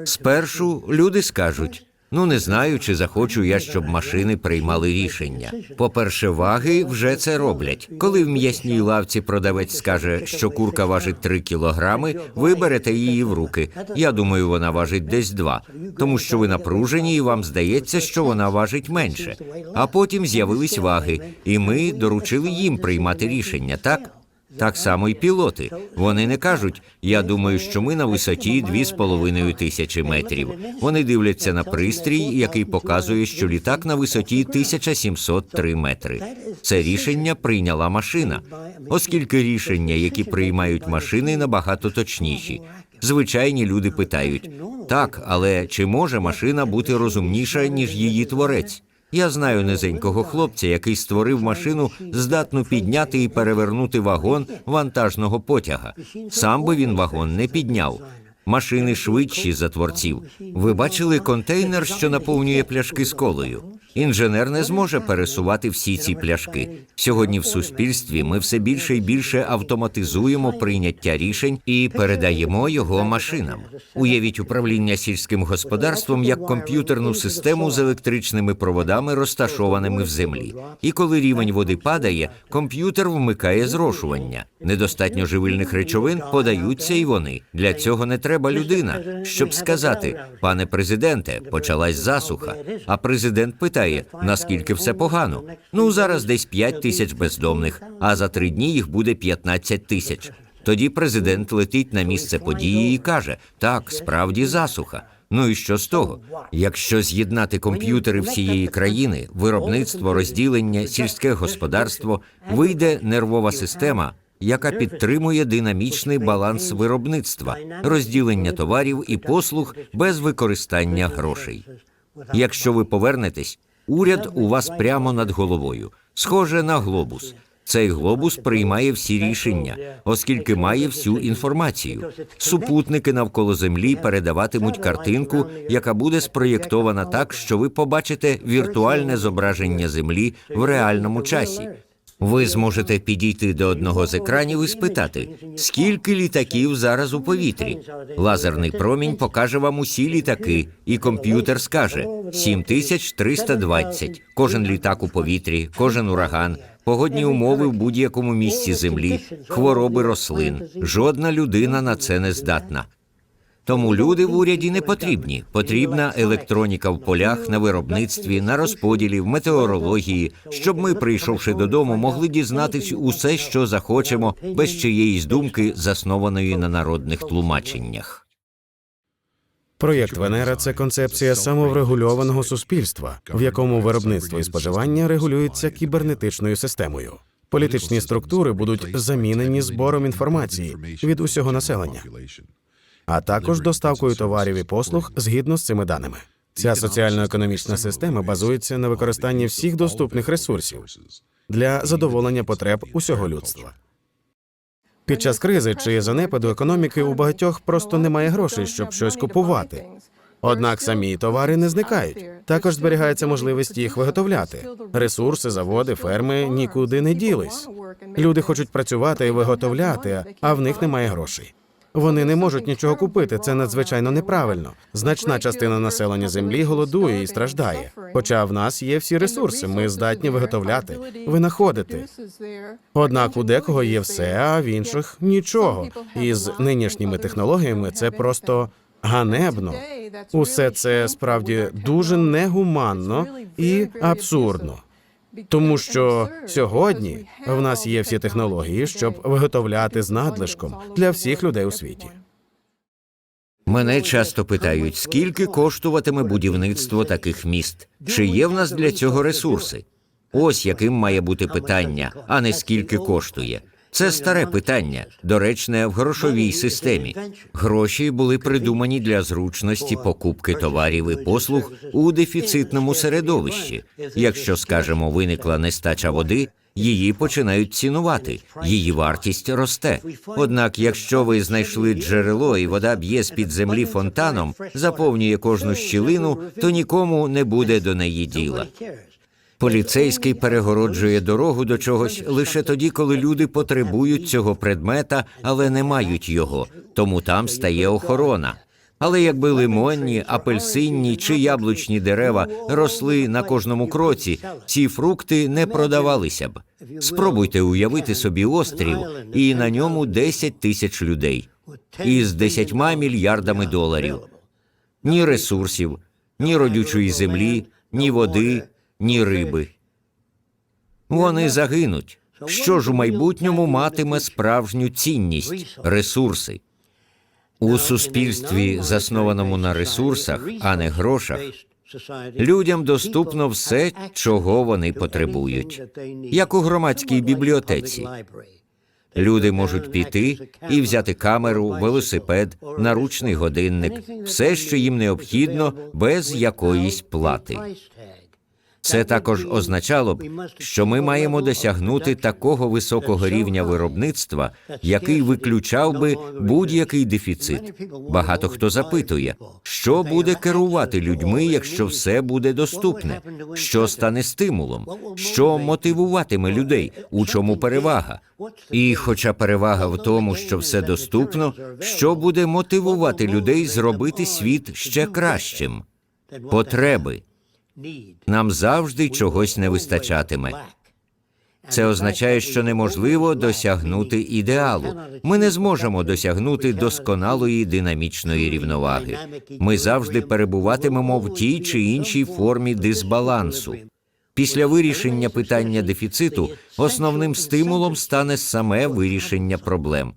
Спершу люди скажуть, ну не знаю, чи захочу я, щоб машини приймали рішення. По-перше, ваги вже це роблять. Коли в м'ясній лавці продавець скаже, що курка важить 3 кілограми, ви берете її в руки. Я думаю, вона важить десь 2. Тому що ви напружені і вам здається, що вона важить менше. А потім з'явились ваги, і ми доручили їм приймати рішення, так? Так само і пілоти. Вони не кажуть, я думаю, що ми на висоті 2500 метрів. Вони дивляться на пристрій, який показує, що літак на висоті 1703 метри. Це рішення прийняла машина, оскільки рішення, які приймають машини, набагато точніші. Звичайні люди питають, так, але чи може машина бути розумніша, ніж її творець? Я знаю низенького хлопця, який створив машину, здатну підняти і перевернути вагон вантажного потяга. Сам би він вагон не підняв. Машини швидші за творців. Ви бачили контейнер, що наповнює пляшки з колою? Інженер не зможе пересувати всі ці пляшки. Сьогодні в суспільстві ми все більше і більше автоматизуємо прийняття рішень і передаємо його машинам. Уявіть управління сільським господарством як комп'ютерну систему з електричними проводами, розташованими в землі. І коли рівень води падає, комп'ютер вмикає зрошування. Недостатньо живильних речовин, подаються і вони. Для цього не треба людина, щоб сказати, пане президенте, почалась засуха. А президент питає, наскільки все погано? Ну, зараз десь 5 тисяч бездомних, а за 3 дні їх буде 15 тисяч. Тоді президент летить на місце події і каже: так, справді засуха. Ну і що з того? Якщо з'єднати комп'ютери всієї країни, виробництво, розділення, сільське господарство, вийде нервова система, яка підтримує динамічний баланс виробництва, розділення товарів і послуг без використання грошей. Якщо ви повернетесь, уряд у вас прямо над головою, схоже на глобус. Цей глобус приймає всі рішення, оскільки має всю інформацію. Супутники навколо Землі передаватимуть картинку, яка буде спроєктована так, що ви побачите віртуальне зображення Землі в реальному часі. Ви зможете підійти до одного з екранів і спитати, скільки літаків зараз у повітрі. Лазерний промінь покаже вам усі літаки, і комп'ютер скаже 7320. Кожен літак у повітрі, кожен ураган, погодні умови в будь-якому місці Землі, хвороби рослин. Жодна людина на це не здатна. Тому люди в уряді не потрібні. Потрібна електроніка в полях, на виробництві, на розподілі, в метеорології, щоб ми, прийшовши додому, могли дізнатись усе, що захочемо, без чиєїсь думки, заснованої на народних тлумаченнях. Проєкт Венера – це концепція самоврегульованого суспільства, в якому виробництво і споживання регулюються кібернетичною системою. Політичні структури будуть замінені збором інформації від усього населення, а також доставкою товарів і послуг згідно з цими даними. Ця соціально-економічна система базується на використанні всіх доступних ресурсів для задоволення потреб усього людства. Під час кризи чи занепаду економіки у багатьох просто немає грошей, щоб щось купувати. Однак самі товари не зникають. Також зберігається можливість їх виготовляти. Ресурси, заводи, ферми нікуди не ділись. Люди хочуть працювати і виготовляти, а в них немає грошей. Вони не можуть нічого купити, це надзвичайно неправильно. Значна частина населення Землі голодує і страждає. Хоча в нас є всі ресурси, ми здатні виготовляти, винаходити. Однак у декого є все, а в інших – нічого. І з нинішніми технологіями це просто ганебно. Усе це справді дуже негуманно і абсурдно. Тому що сьогодні в нас є всі технології, щоб виготовляти з надлишком для всіх людей у світі. Мене часто питають, скільки коштуватиме будівництво таких міст? Чи є в нас для цього ресурси? Ось яким має бути питання, а не скільки коштує. Це старе питання, доречне в грошовій системі. Гроші були придумані для зручності покупки товарів і послуг у дефіцитному середовищі. Якщо, скажімо, виникла нестача води, її починають цінувати, її вартість росте. Однак, якщо ви знайшли джерело і вода б'є з-під землі фонтаном, заповнює кожну щілину, то нікому не буде до неї діла. Поліцейський перегороджує дорогу до чогось лише тоді, коли люди потребують цього предмета, але не мають його, тому там стає охорона. Але якби лимонні, апельсинні чи яблучні дерева росли на кожному кроці, ці фрукти не продавалися б. Спробуйте уявити собі острів, і на ньому 10 тисяч людей. Із 10 мільярдами доларів. Ні ресурсів, ні родючої землі, ні води, ні риби. Вони загинуть. Що ж у майбутньому матиме справжню цінність – ресурси? У суспільстві, заснованому на ресурсах, а не грошах, людям доступно все, чого вони потребують. Як у громадській бібліотеці. Люди можуть піти і взяти камеру, велосипед, наручний годинник, все, що їм необхідно, без якоїсь плати. Це також означало б, що ми маємо досягнути такого високого рівня виробництва, який виключав би будь-який дефіцит. Багато хто запитує, що буде керувати людьми, якщо все буде доступне? Що стане стимулом? Що мотивуватиме людей? У чому перевага? І хоча перевага в тому, що все доступно, що буде мотивувати людей зробити світ ще кращим? Потреби. Нам завжди чогось не вистачатиме. Це означає, що неможливо досягнути ідеалу. Ми не зможемо досягнути досконалої динамічної рівноваги. Ми завжди перебуватимемо в тій чи іншій формі дисбалансу. Після вирішення питання дефіциту основним стимулом стане саме вирішення проблем.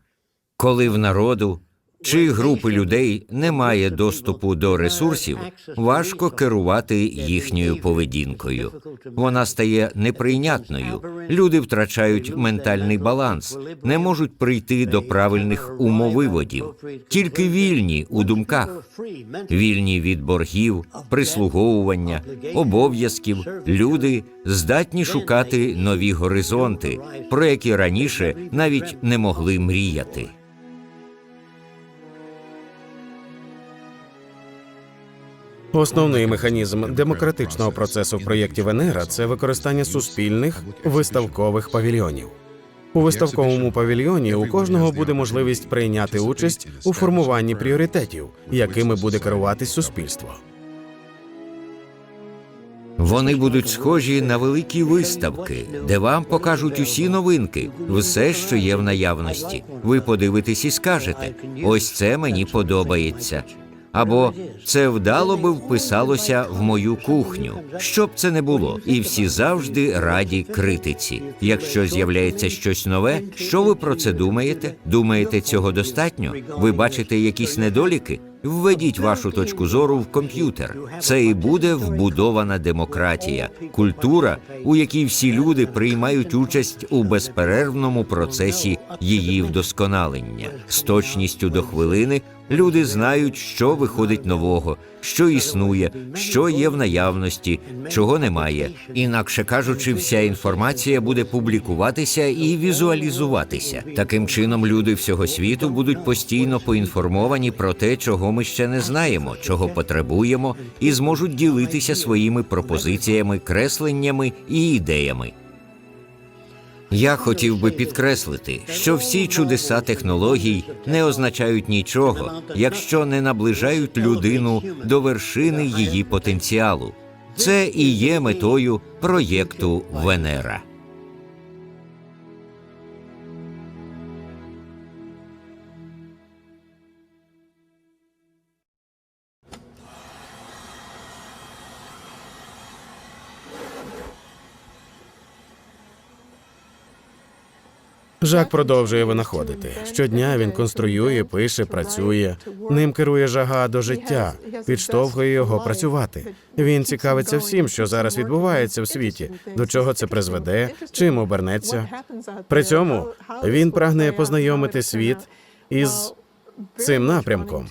Коли в народу чи групи людей немає доступу до ресурсів, важко керувати їхньою поведінкою. Вона стає неприйнятною. Люди втрачають ментальний баланс, не можуть прийти до правильних умовиводів. Тільки вільні у думках, вільні від боргів, прислуговування, обов'язків, люди здатні шукати нові горизонти, про які раніше навіть не могли мріяти. Основний механізм демократичного процесу в проєкті Венера – це використання суспільних виставкових павільйонів. У виставковому павільйоні у кожного буде можливість прийняти участь у формуванні пріоритетів, якими буде керуватись суспільство. Вони будуть схожі на великі виставки, де вам покажуть усі новинки, все, що є в наявності. Ви подивитесь і скажете: «Ось це мені подобається». Або «Це вдало би вписалося в мою кухню». Що б це не було, і всі завжди раді критиці. Якщо з'являється щось нове, що ви про це думаєте? Думаєте, цього достатньо? Ви бачите якісь недоліки? Введіть вашу точку зору в комп'ютер. Це і буде вбудована демократія, культура, у якій всі люди приймають участь у безперервному процесі її вдосконалення. З точністю до хвилини люди знають, що виходить нового, що існує, що є в наявності, чого немає. Інакше кажучи, вся інформація буде публікуватися і візуалізуватися. Таким чином, люди всього світу будуть постійно поінформовані про те, чого ми ще не знаємо, чого потребуємо, і зможуть ділитися своїми пропозиціями, кресленнями і ідеями. Я хотів би підкреслити, що всі чудеса технологій не означають нічого, якщо не наближають людину до вершини її потенціалу. Це і є метою проєкту Венера. Жак продовжує винаходити. Щодня він конструює, пише, працює. Ним керує жага до життя, підштовхує його працювати. Він цікавиться всім, що зараз відбувається в світі, до чого це призведе, чим обернеться. При цьому він прагне познайомити світ із цим напрямком.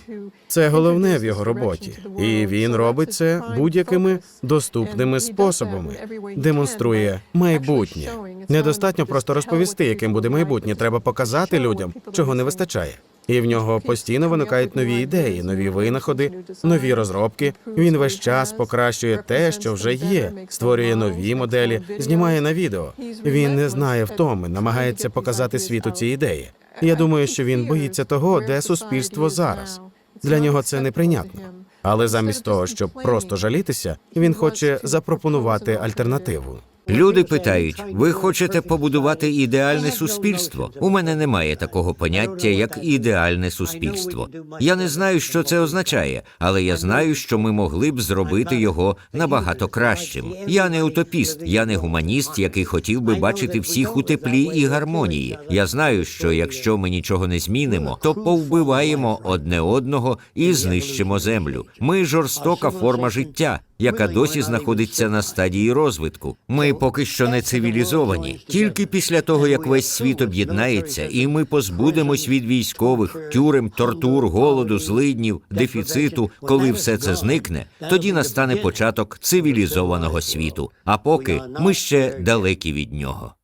Це головне в його роботі. І він робить це будь-якими доступними способами. Демонструє майбутнє. Недостатньо просто розповісти, яким буде майбутнє. Треба показати людям, чого не вистачає. І в нього постійно виникають нові ідеї, нові винаходи, нові розробки. Він весь час покращує те, що вже є, створює нові моделі, знімає на відео. Він не знає втоми, намагається показати світу ці ідеї. Я думаю, що він боїться того, де суспільство зараз. Для нього це неприйнятно. Але замість того, щоб просто жалітися, він хоче запропонувати альтернативу. Люди питають: ви хочете побудувати ідеальне суспільство? У мене немає такого поняття, як ідеальне суспільство. Я не знаю, що це означає, але я знаю, що ми могли б зробити його набагато кращим. Я не утопіст, я не гуманіст, який хотів би бачити всіх у теплі і гармонії. Я знаю, що якщо ми нічого не змінимо, то повбиваємо одне одного і знищимо землю. Ми жорстока форма життя, яка досі знаходиться на стадії розвитку. Ми поки що не цивілізовані. Тільки після того, як весь світ об'єднається, і ми позбудемось від військових, тюрем, тортур, голоду, злиднів, дефіциту, коли все це зникне, тоді настане початок цивілізованого світу. А поки ми ще далекі від нього.